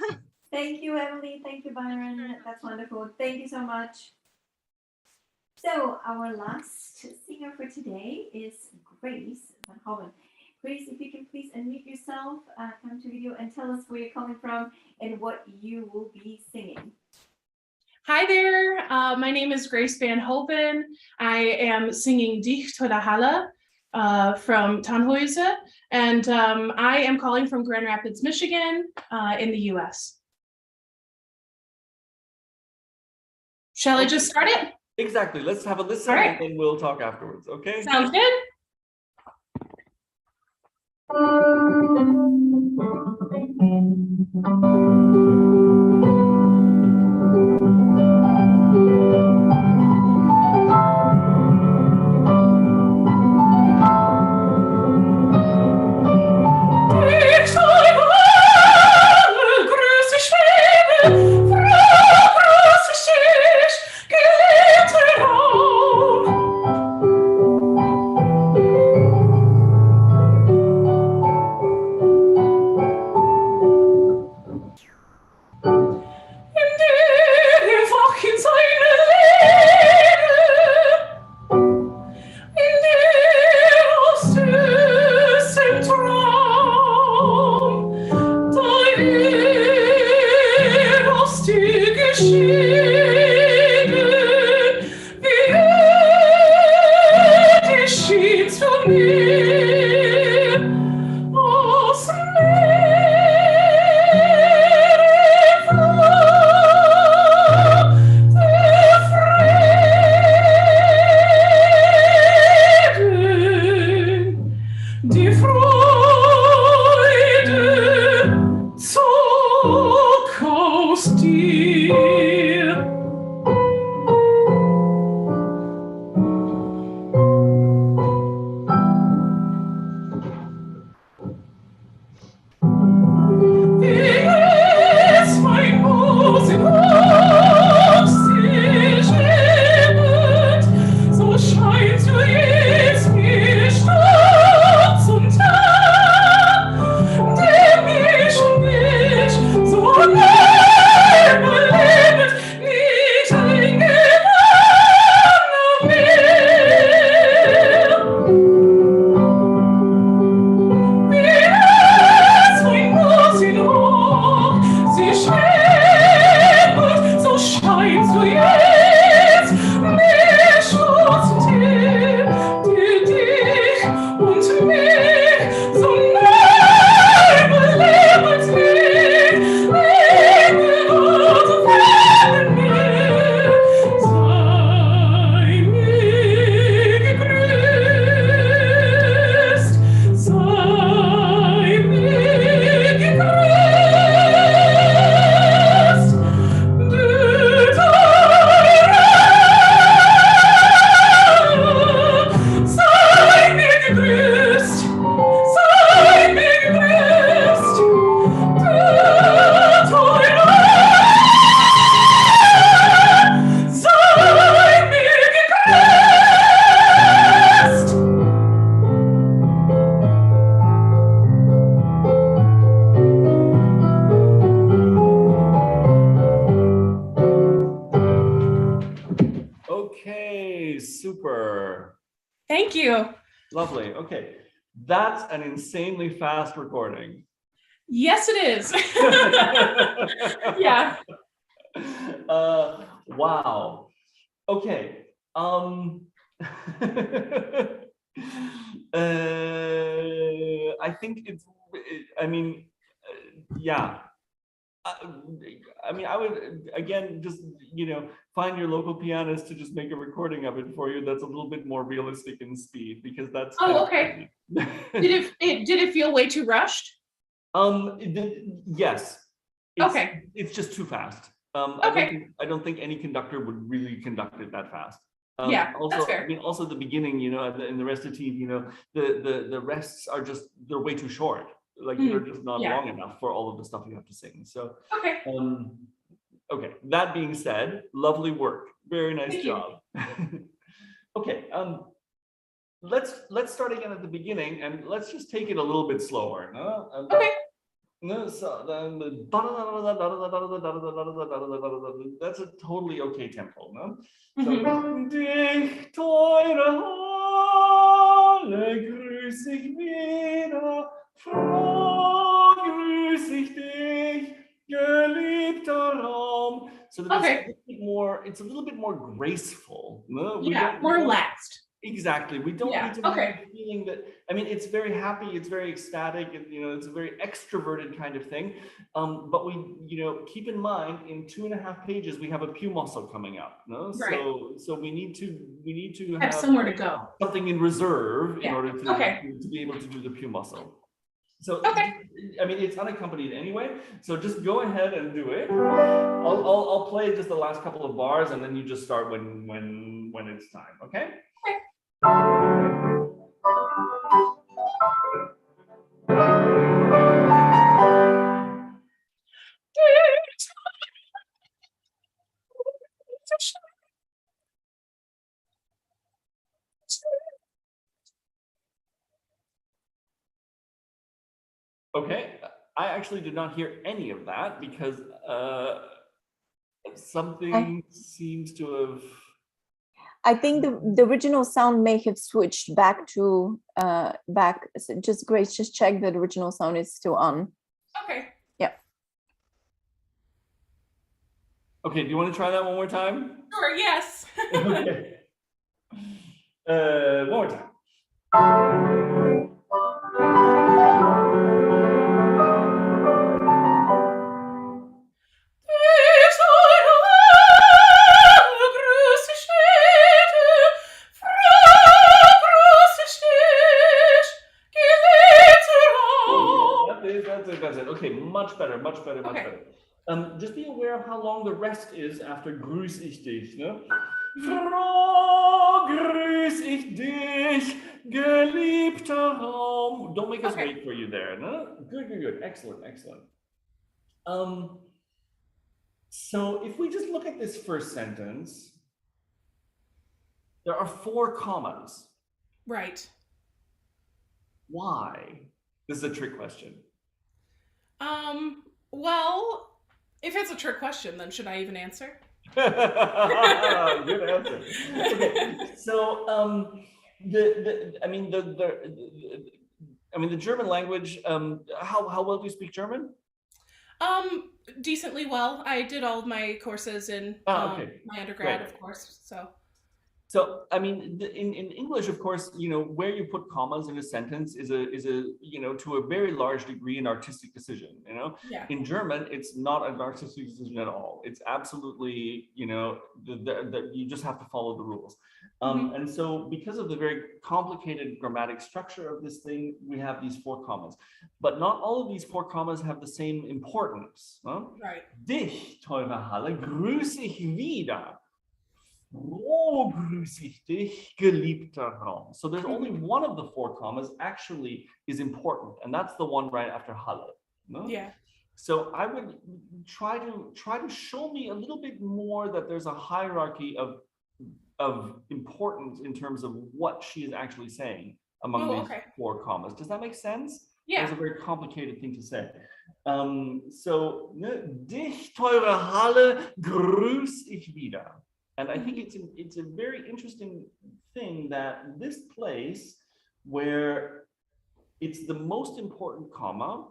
Thank you, Emily. Thank you, Byron. That's wonderful. Thank you so much. So our last singer for today is Grace VanHoven. Grace, if you can please unmute yourself, come to video and tell us where you're coming from and what you will be singing. Hi there, my name is Grace VanHoven. I am singing Dicht oder Halle from Tannhäuser, and I am calling from Grand Rapids, Michigan, in the US. Shall I just start it? Exactly. Let's have a listen and then we'll talk afterwards, okay? Sounds good. So Yay, super. Thank you. Lovely. Okay. That's an insanely fast recording. Yes, it is. Yeah. Wow. Okay. I think it's, I mean, yeah. I mean, I would, again, just, find your local pianist to just make a recording of it for you. That's a little bit more realistic in speed, because that's. Oh, okay. Did it feel way too rushed? Yes. Okay. It's just too fast. Okay. I don't think any conductor would really conduct it that fast. Yeah, also, that's fair. I mean, also the beginning, in the recitative, the rests are just, they're way too short. Like they're just not long enough for all of the stuff you have to sing. So, okay. Okay. That being said, lovely work. Very nice Thank job. Okay. Let's start again at the beginning, and let's just take it a little bit slower. No? Okay. No, so that's a totally okay tempo, no? So, dich, teure Halle, grüß ich wieder, froh grüß ich dich, geliebter Raum. So that it's a little bit more graceful. No? More relaxed. Exactly. We don't need to have the feeling that, I mean, it's very happy, it's very ecstatic, and it's a very extroverted kind of thing. But we, keep in mind, in 2.5 pages, we have a più mosso coming up. No? Right. So we need to have somewhere to go. Something in reserve in order to be able to do the più mosso. So I mean, it's unaccompanied anyway. So just go ahead and do it. I'll play just the last couple of bars, and then you just start when it's time. Okay. Okay, I actually did not hear any of that because something seems to have. I think the original sound may have switched back to back. Just Grace, just check that the original sound is still on. Okay. Yeah. Okay, do you want to try that one more time? Sure, yes. Okay. One more time. That's it. Okay, much better, much better, much better. Just be aware of how long the rest is after grüß ich dich. Ne? Froh grüß ich dich, geliebter Raum. Don't make us wait for you there. No? Good, good, good. Excellent, excellent. So if we just look at this first sentence, there are 4 commas. Right. Why? This is a trick question. Well, if it's a trick question, then should I even answer? Good answer. Okay. So, the German language. How well do you speak German? Decently well. I did all of my courses in my undergrad, of course. So, I mean, in English, of course, where you put commas in a sentence is a to a very large degree an artistic decision. Yeah. In German, it's not an artistic decision at all. It's absolutely, you just have to follow the rules. And so, because of the very complicated grammatic structure of this thing, we have these 4 commas. But not all of these 4 commas have the same importance. Huh? Right. Dich, teure Halle, grüße ich wieder. Oh, grüß ich dich, geliebter Raum. So there's only one of the 4 commas actually is important, and that's the one right after Halle. No? Yeah. So I would try to show me a little bit more that there's a hierarchy of importance in terms of what she is actually saying among these 4 commas. Does that make sense? Yeah. It's a very complicated thing to say. So, dich, teure Halle, grüß ich wieder. And I think it's a very interesting thing that this place where it's the most important comma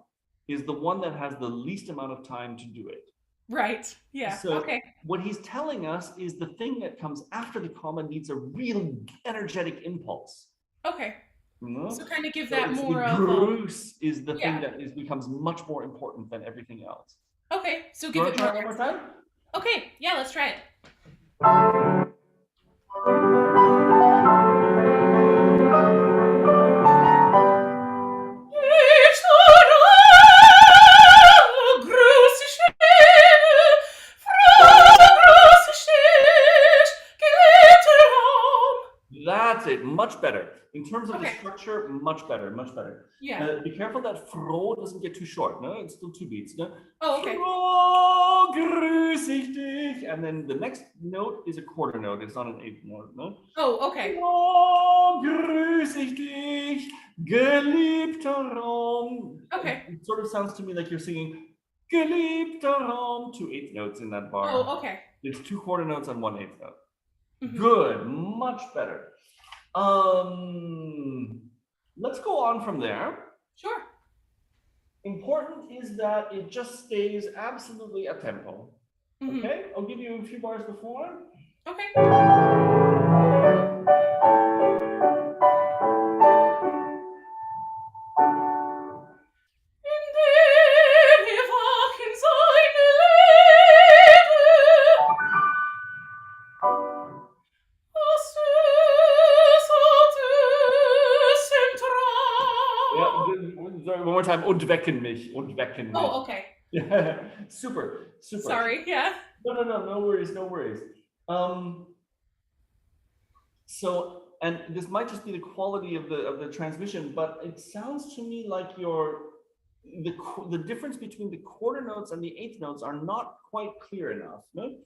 is the one that has the least amount of time to do it. Right. Yeah. So Okay. what he's telling us is the thing that comes after the comma needs a real energetic impulse. Okay. Mm-hmm. So kind of give So that it's more the of Grüß is the thing yeah. that becomes much more important than everything else. Okay. So You give want it to try more. it one more time? Okay. Yeah. Let's try it. That's it, much better. In terms of the Okay. structure, much better, much better. Yeah. Be careful that fro doesn't get too short, no? It's still 2 beats, no? Oh, okay. Fro, grüß ich dich. And then the next note is a quarter note, it's not an 8th note, no? Oh, okay. Fro, grüß ich dich, geliebter Raum. Okay. It sort of sounds to me like you're singing geliebter Raum, 2 8th notes in that bar. Oh, okay. There's 2 quarter notes on 1 8th note. Mhm. Good, much better. Let's go on from there. Sure. Important is that it just stays absolutely a tempo. Mhm. Okay, I'll give you a few bars before. Okay. Sorry, one more time. Und wecken mich. Und wecken mich. Oh, okay. Yeah, super, super. Sorry. Yeah. No worries, no worries. So, and this might just be the quality of the transmission, but it sounds to me like the difference between the quarter notes and the 8th notes are not quite clear enough. No?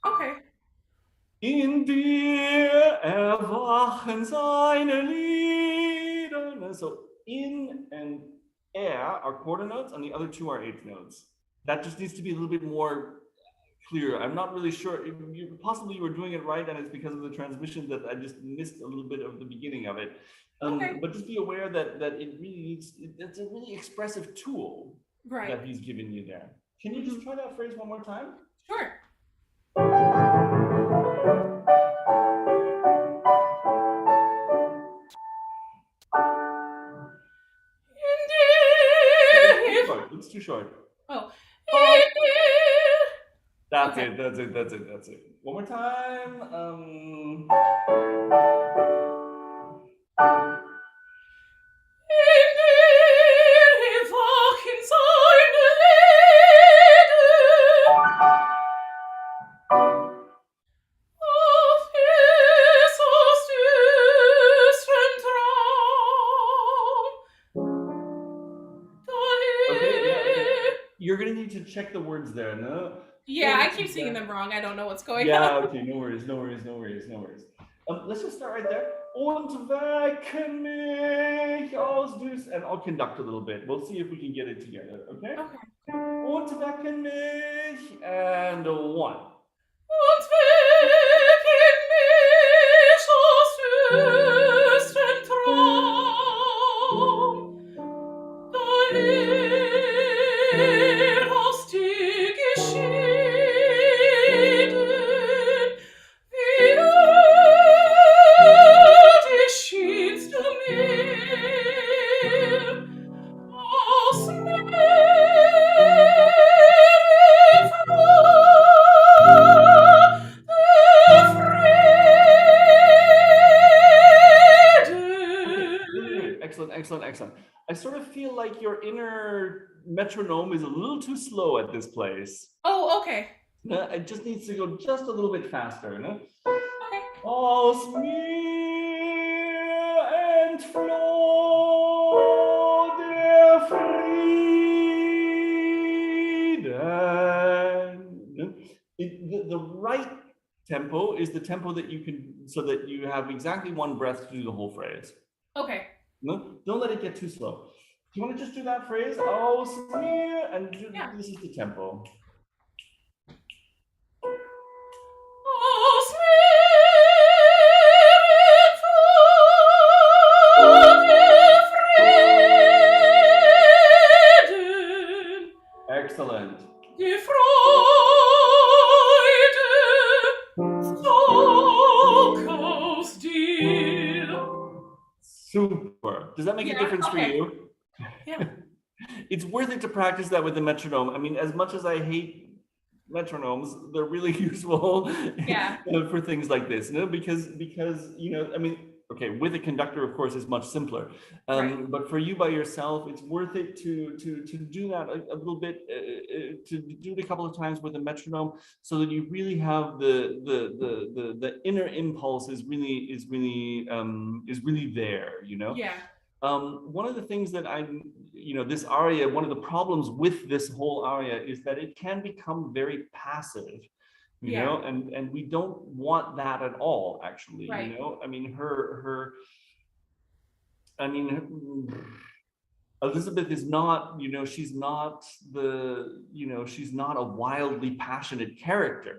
Okay. In dir erwachen seine Lieder. So in and are quarter notes, and the other 2 are 8th notes. That just needs to be a little bit more clear. I'm not really sure. Possibly you were doing it right, and it's because of the transmission that I just missed a little bit of the beginning of it. Okay. But just be aware that it really needs. It's a really expressive tool that he's given you there. Can you just try that phrase one more time? Sure. It's too short. Oh. That's Okay. it. One more time. You're gonna need to check the words there, no? Yeah, I keep singing them wrong. I don't know what's going on. Yeah, okay, no worries. Let's just start right there. Und wecken mich aus and I'll conduct a little bit. We'll see if we can get it together, okay? Okay. Und wecken mich, and 1. Und wecken mich aus höchstem Traum, da aus dir geschieden, wie dich schienst du mir aus Excellent. I sort of feel like your inner metronome is a little too slow at this place. Oh, okay. It just needs to go just a little bit faster. No? Okay. Aus mir entfloh der Frieden. The right tempo is the tempo that you can, so that you have exactly one breath to do the whole phrase. Okay. No, don't let it get too slow. Do you want to just do that phrase? Aus mir, and this is the tempo. Aus mir Super. Does that make a difference for you? Yeah. It's worth it to practice that with the metronome. I mean, as much as I hate metronomes, they're really useful for things like this, because I mean, okay, with a conductor, of course, is much simpler. But for you by yourself, it's worth it to do that a little bit, to do it a couple of times with a metronome, so that you really have the inner impulse is really there, Yeah. One of the things that this aria, one of the problems with this whole aria is that it can become very passive, you know, and we don't want that at all, actually, you know. I mean, Elizabeth is not, she's not she's not a wildly passionate character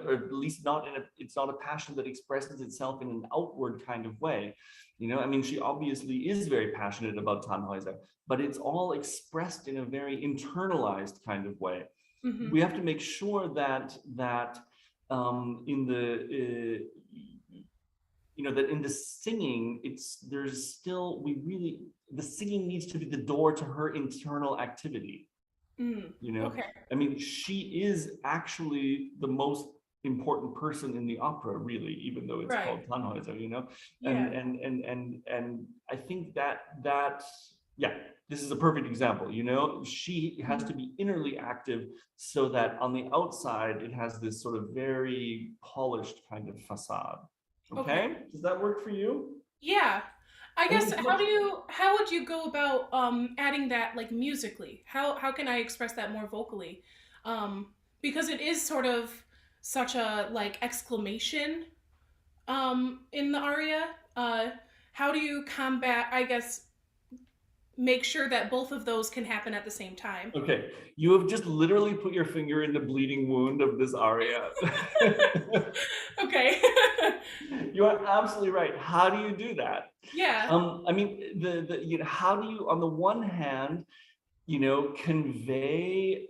or at least not it's not a passion that expresses itself in an outward kind of way. I mean, she obviously is very passionate about Tannhäuser, but it's all expressed in a very internalized kind of way. We have to make sure that in the that in the singing, the singing needs to be the door to her internal activity. I mean, she is actually the most important person in the opera, really, even though it's called Tannhäuser, and I think that this is a perfect example. She has to be innerly active so that on the outside it has this sort of very polished kind of facade. Okay. Does that work for you? Yeah. I guess how would you go about adding that, like, musically? How can I express that more vocally? Because it is sort of such a, like, exclamation in the aria. How do you combat, I guess, make sure that both of those can happen at the same time? Okay, you have just literally put your finger in the bleeding wound of this aria. Okay. You are absolutely right. How do you do that? Yeah. I mean, how do you, on the one hand, convey,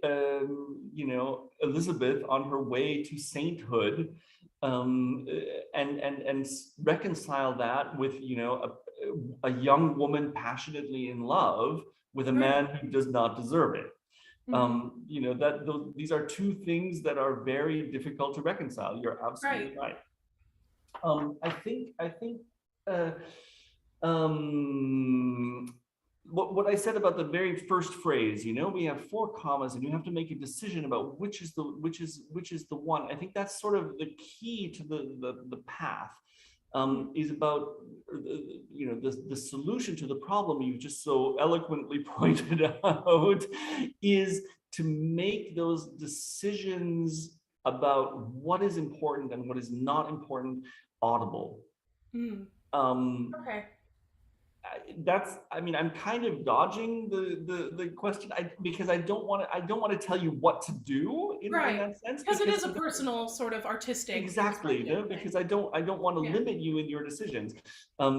Elizabeth on her way to sainthood, and reconcile that with, a young woman passionately in love with a man who does not deserve it. These are two things that are very difficult to reconcile. You're absolutely right. I think what I said about the very first phrase, we have 4 commas and you have to make a decision about which is the one. I think that's sort of the key to the path. Is about the solution to the problem you just so eloquently pointed out is to make those decisions about what is important and what is not important audible. Okay. I'm kind of dodging the question because I don't want to tell you what to do in that sense, because it is a personal sort of artistic because I don't want to limit you in your decisions,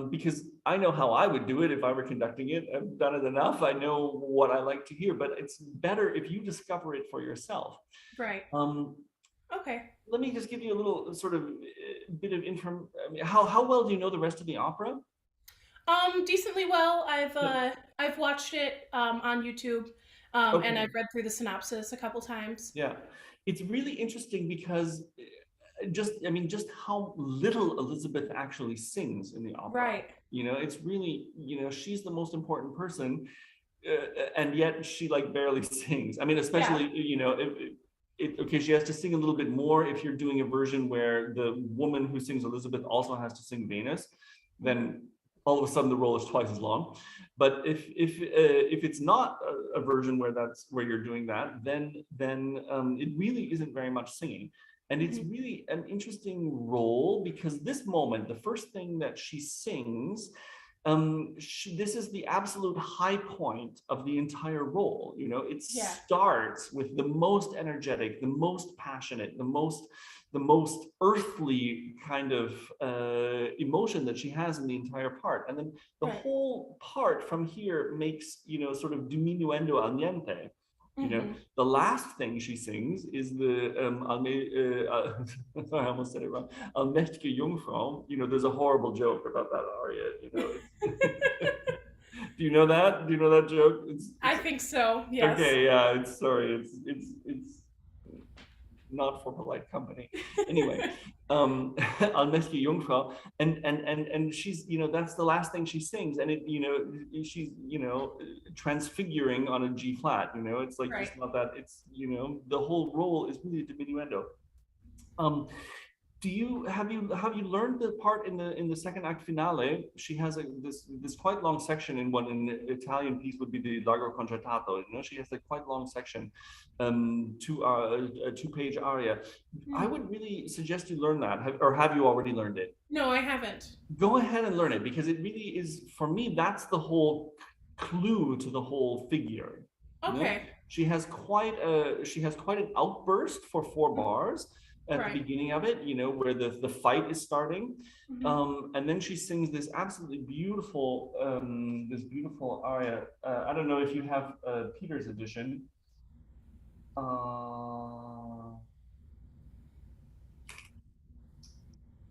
because I know how I would do it if I were conducting it. I've done it enough. I know what I like to hear, but it's better if you discover it for yourself. Okay. Let me just give you a little sort of bit of information. How well do you know the rest of the opera? Decently well. I've watched it on YouTube, and I've read through the synopsis a couple times. Yeah, it's really interesting because just how little Elizabeth actually sings in the opera. It's really, she's the most important person, and yet she barely sings. I mean, especially she has to sing a little bit more if you're doing a version where the woman who sings Elizabeth also has to sing Venus, then all of a sudden the role is twice as long. But if it's not a version where you're doing that, then it really isn't very much singing. And it's really an interesting role because this moment, the first thing that she sings, this is the absolute high point of the entire role. It starts with the most energetic, the most passionate, the most earthly kind of emotion that she has in the entire part, and then the whole part from here makes sort of diminuendo al niente. You know, the last thing she sings is the I almost said it wrong. Allmächtige Jungfrau. You know, there's a horrible joke about that aria. You know, do you know that? Do you know that joke? I think so. Yes. Okay. Yeah. It's not for polite company. Anyway, Allmächtige Jungfrau, and she's, you know, that's the last thing she sings, and it, you know, she's, you know, transfiguring on a G flat. You know, it's like just not that. It's, you know, the whole role is really diminuendo. Have you learned the part in the second act finale? She has this quite long section in what in Italian piece would be the Largo Concertato. You know, she has a quite long section, a 2-page aria. I would really suggest you learn that, or have you already learned it? No, I haven't. Go ahead and learn it, because it really is, for me, that's the whole clue to the whole figure. Okay. You know? She has quite an outburst for 4 bars at the beginning of it, you know, where the fight is starting, and then she sings this absolutely beautiful aria. I don't know if you have Peter's edition.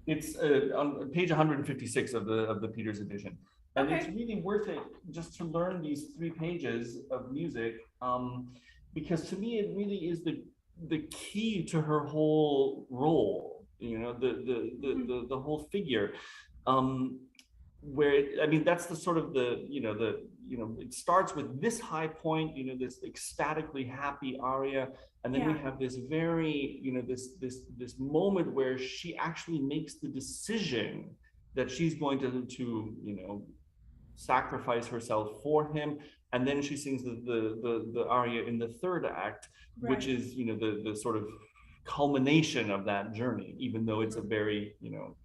It's on page 156 of the Peters edition, and it's really worth it just to learn these 3 pages of music, because to me it really is the key to her whole role, you know, the whole figure, where I mean, that's the sort of it starts with this high point, you know, this ecstatically happy aria, and then we have this very, you know, this moment where she actually makes the decision that she's going to you know, sacrifice herself for him. And then she sings the aria in the third act, which is, you know, the sort of culmination of that journey, even though it's a very, you know,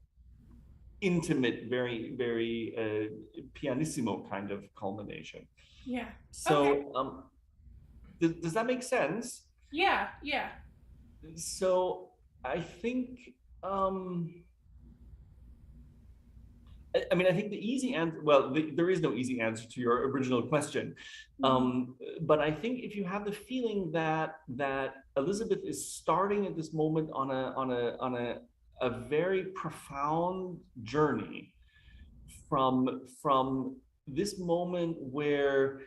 intimate, very, very pianissimo kind of culmination. Yeah. So does that make sense? Yeah, yeah. So I think, I mean, I think the easy answer, well, there is no easy answer to your original question. But I think if you have the feeling that Elizabeth is starting at this moment on a very profound journey from this moment where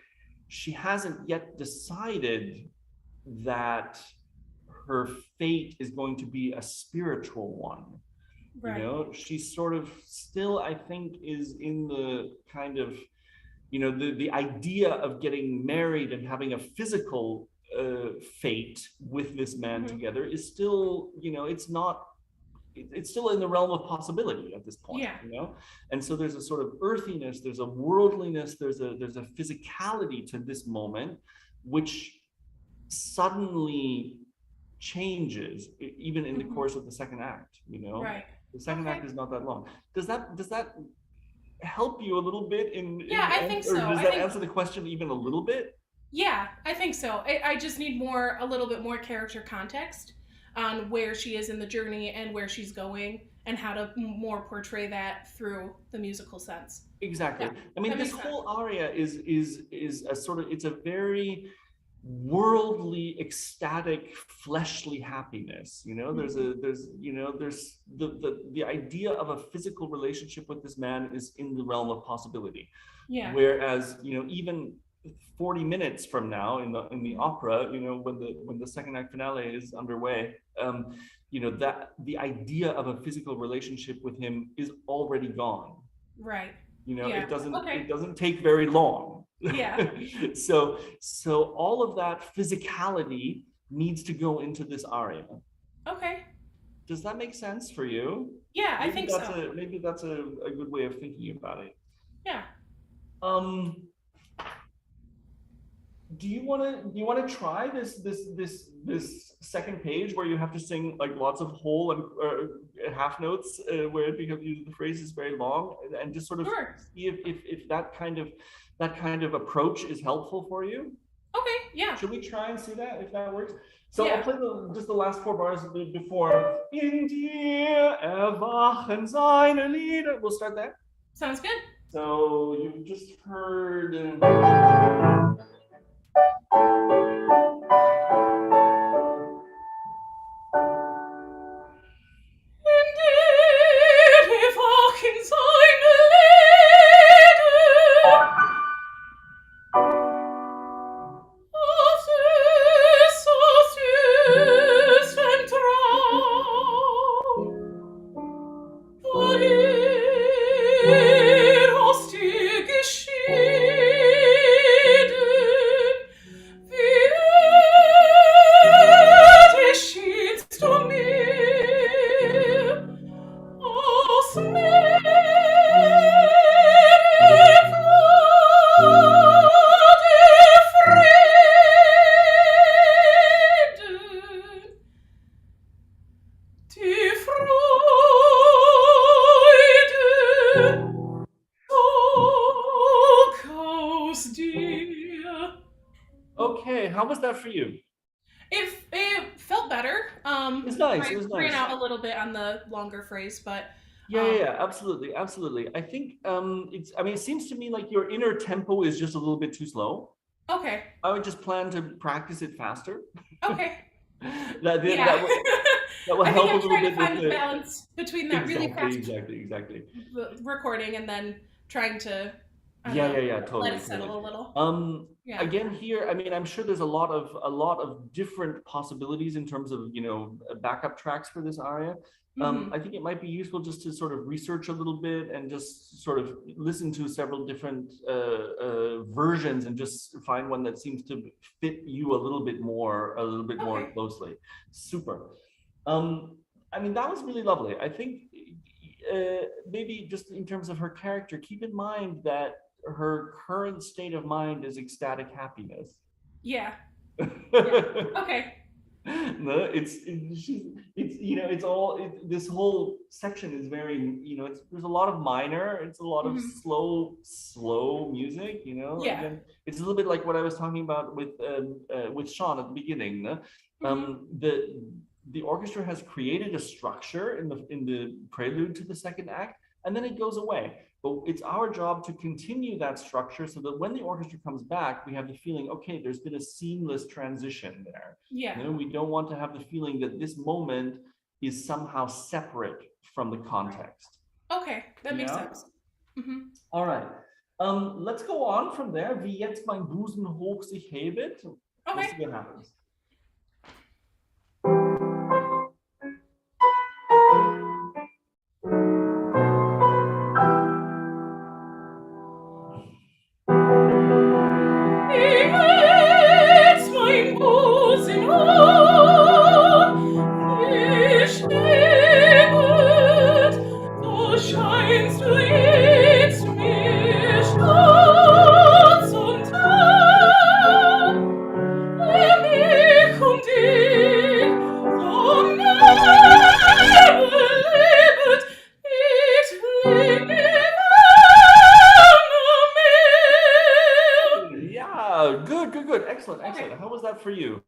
she hasn't yet decided that her fate is going to be a spiritual one. You know, she sort of still, I think, is in the kind of, you know, the idea of getting married and having a physical fate with this man together is still, you know, it's still in the realm of possibility at this point, you know? And so there's a sort of earthiness, there's a worldliness, there's a physicality to this moment, which suddenly changes even in the course of the second act, you know? The second act is not that long. Does that help you a little bit I think so. Or does that answer the question even a little bit? Yeah, I think so. I just need a little bit more character context on where she is in the journey and where she's going, and how to more portray that through the musical sense. Exactly. Yeah, I mean, this whole aria is a sort of, it's a very worldly, ecstatic, fleshly happiness. You know, there's the idea of a physical relationship with this man is in the realm of possibility. Yeah. Whereas, you know, even 40 minutes from now in the opera, you know, when the second act finale is underway, you know, that the idea of a physical relationship with him is already gone. Right. You know, it doesn't take very long. Yeah. So all of that physicality needs to go into this aria. Okay. Does that make sense for you? Yeah, I think so. Maybe that's a good way of thinking about it. Yeah. Do you want to try this second page where you have to sing like lots of whole and half notes where the phrase is very long, and just sort of see if that kind of approach is helpful for you? Okay, yeah. Should we try and see that, if that works? So I'll play just the last 4 bars before. In dir erwachen seine Lieder. We'll start there. Sounds good. So you just heard. how was that for you? It felt better. It's nice. I It was ran nice. out a little bit on the longer phrase, but Yeah, absolutely, absolutely. I think I mean, it seems to me like your inner tempo is just a little bit too slow. okay. I would just plan to practice it faster. Okay. that will I help think a I'm little trying to bit find with the the balance between that really fast exactly. recording and then trying to Totally, let it settle a little. Yeah. Again, here, I mean, I'm sure there's a lot of different possibilities in terms of, you know, backup tracks for this aria. I think it might be useful just to sort of research a little bit and just sort of listen to several different versions and just find one that seems to fit you a little bit more closely. Super. I mean, that was really lovely. I think maybe just in terms of her character, keep in mind that her current state of mind is ecstatic happiness. Yeah. Okay. No, it's you know, it's all this whole section is very, you know, there's a lot of minor, it's a lot of slow music, you know. Yeah. Again, it's a little bit like what I was talking about with Shaun at the beginning. No? The orchestra has created a structure in the prelude to the second act, and then it goes away. But it's our job to continue that structure so that when the orchestra comes back, we have the feeling, okay, there's been a seamless transition there. Yeah. You know, we don't want to have the feeling that this moment is somehow separate from the context. Okay, that makes sense. All right. Let's go on from there. Wie jetzt mein Busen hoch sich hebet. Okay. Let's see what happens. Good. Excellent. Okay. How was that for you?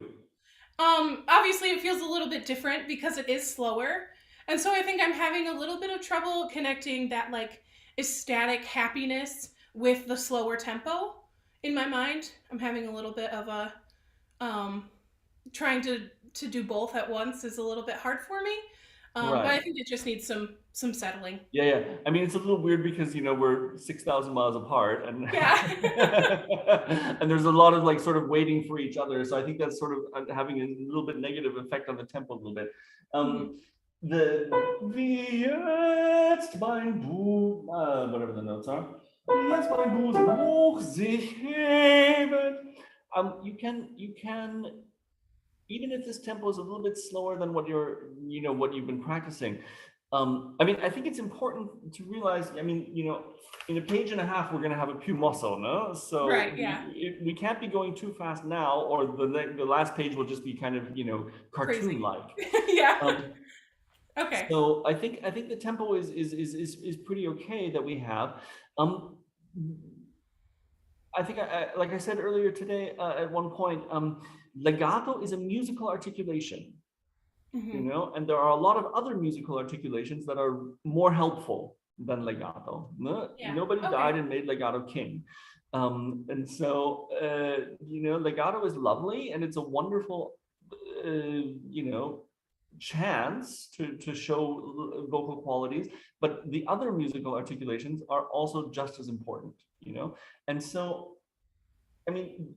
Obviously it feels a little bit different because it is slower. And so I think I'm having a little bit of trouble connecting that like ecstatic happiness with the slower tempo in my mind. I'm having a little bit of a trying to do both at once is a little bit hard for me. Right. But I think it just needs some settling. Yeah. I mean, it's a little weird because, you know, we're 6,000 miles apart and and there's a lot of like sort of waiting for each other. So I think that's sort of having a little bit negative effect on the tempo a little bit. The wie jetzt mein Busen, whatever the notes are. Wie jetzt mein Busen hoch sich hebet. You can even if this tempo is a little bit slower than what you've been practicing. I mean, I think it's important to realize, I mean, you know, in a page and a half, we're going to have a più mosso, no? So right, yeah. we can't be going too fast now, or the last page will just be kind of, you know, cartoon-like. Yeah. Okay. So I think the tempo is pretty okay that we have. I think, like I said earlier today, at one point, legato is a musical articulation. You know, and there are a lot of other musical articulations that are more helpful than legato. No? Yeah. Nobody died and made legato king. And so, you know, legato is lovely and it's a wonderful, you know, chance to show vocal qualities, but the other musical articulations are also just as important, you know? And so, I mean,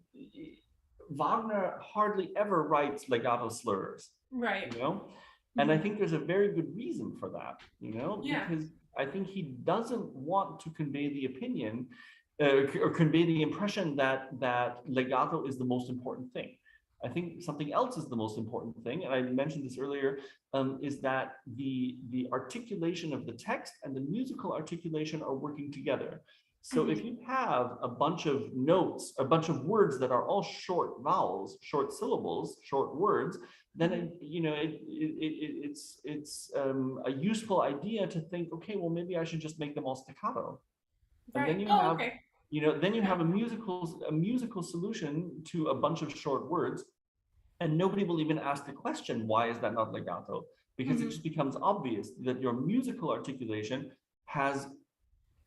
Wagner hardly ever writes legato slurs. Right. You know, and I think there's a very good reason for that, you know, because I think he doesn't want to convey the opinion or convey the impression that legato is the most important thing. I think something else is the most important thing, and I mentioned this earlier, is that the articulation of the text and the musical articulation are working together. So if you have a bunch of notes, a bunch of words that are all short vowels, short syllables, short words, then you know it's a useful idea to think, okay, well maybe I should just make them all staccato. And then you have then you have a musical solution to a bunch of short words, and nobody will even ask the question, why is that not legato? Because it just becomes obvious that your musical articulation has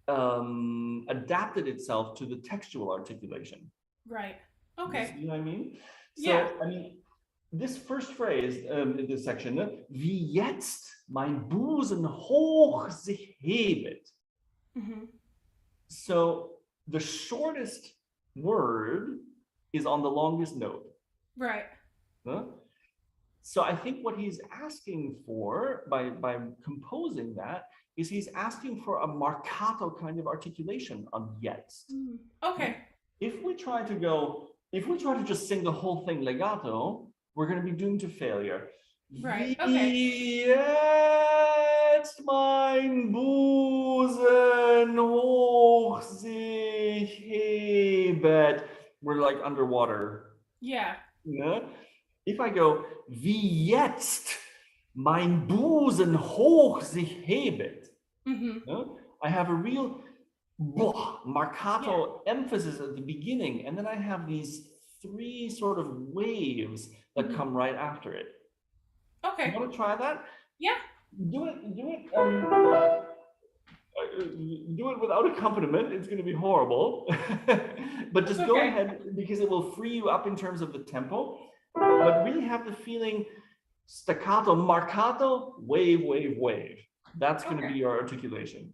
adapted itself to the textual articulation. Right. Okay. You know what I mean? So, Yeah. I mean, this first phrase in this section, wie jetzt mein Busen hoch sich hebet. So the shortest word is on the longest note. Right. So I think what he's asking for by composing that is he's asking for a marcato kind of articulation on jetzt. Okay. If we try to just sing the whole thing legato, we're going to be doomed to failure. Right. Okay. Wie jetzt mein Busen hoch sich hebet. We're like underwater. Yeah. If I go, wie jetzt mein Busen hoch sich hebet, I have a real marcato emphasis at the beginning, and then I have these three sort of waves that come right after it. Okay. You want to try that? Yeah. Do it without accompaniment. It's going to be horrible. But just go ahead, because it will free you up in terms of the tempo. But really have the feeling staccato, marcato, wave, wave, wave. That's going to be your articulation.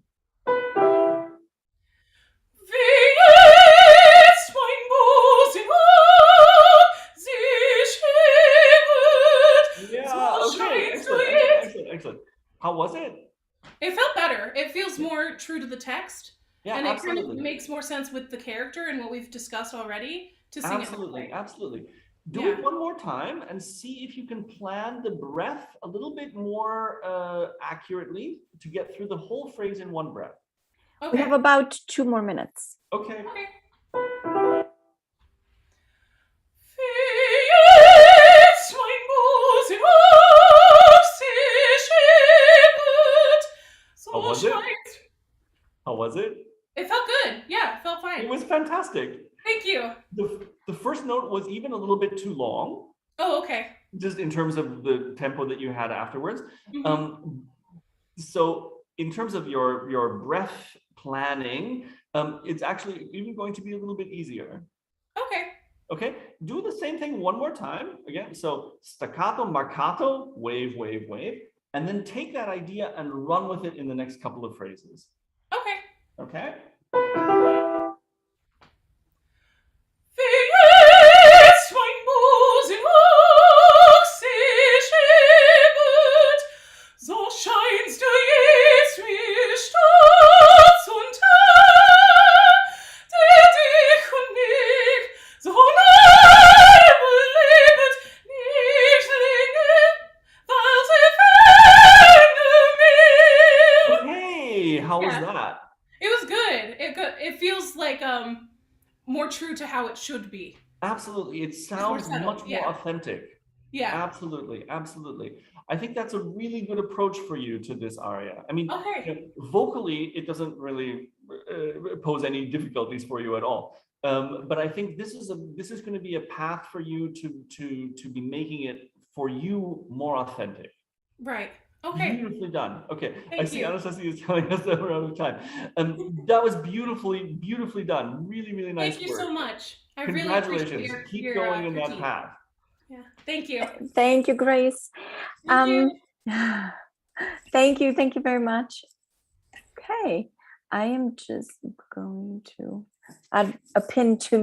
Excellent. How was it? It felt better. It feels more true to the text. Yeah, and absolutely. it kind of makes more sense with the character and what we've discussed already to sing it. Absolutely. Do Yeah. it one more time and see if you can plan the breath a little bit more accurately to get through the whole phrase in one breath. We have about 2 more minutes. Okay. How was it? It felt good. Yeah, it felt fine. It was fantastic. Thank you. The first note was even a little bit too long. Oh, okay. Just in terms of the tempo that you had afterwards. So in terms of your breath planning, it's actually even going to be a little bit easier. Okay, do the same thing one more time again. So staccato, marcato, wave, wave, wave, and then take that idea and run with it in the next couple of phrases. Okay. More true to how it should be. Absolutely. It sounds much more authentic. Yeah. Absolutely. I think that's a really good approach for you to this aria. I mean, vocally, it doesn't really pose any difficulties for you at all. But I think this is going to be a path for you to be making it for you more authentic. Right. Okay. Beautifully done. Okay. Thank I see you. Anastasia is telling us that we're out of time. That was beautifully done. Really, really nice Thank you work. so much. I Congratulations. really appreciate Keep going in that path. Yeah. Thank you. Thank you, Grace. Thank you. Thank you very much. Okay. I am just going to add a pin to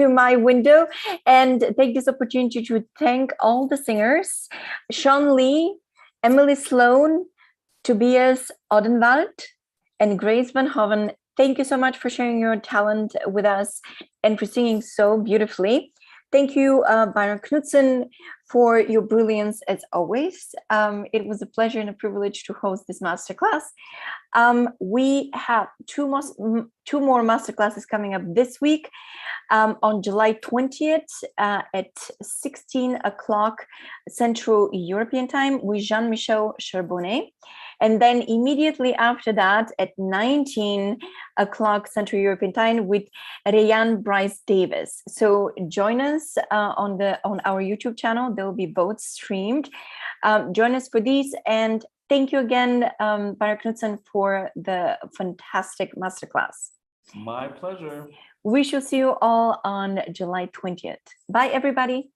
my window, and take this opportunity to thank all the singers: Shaun Lee, Emily Sloan, Tobias Odenwald, and Grace VanHoven. Thank you so much for sharing your talent with us and for singing so beautifully. Thank you, BYRON KNUTSON, for your brilliance as always. It was a pleasure and a privilege to host this masterclass. We have two more masterclasses coming up this week. On July 20th at 16 o'clock Central European time with Jean-Michel Charbonnet. And then immediately after that, at 19 o'clock Central European Time with Rayan Bryce Davis. So join us on our YouTube channel. They will be both streamed. Join us for these, and thank you again, BYRON KNUTSON, for the fantastic masterclass. My pleasure. We shall see you all on July 20th. Bye, everybody.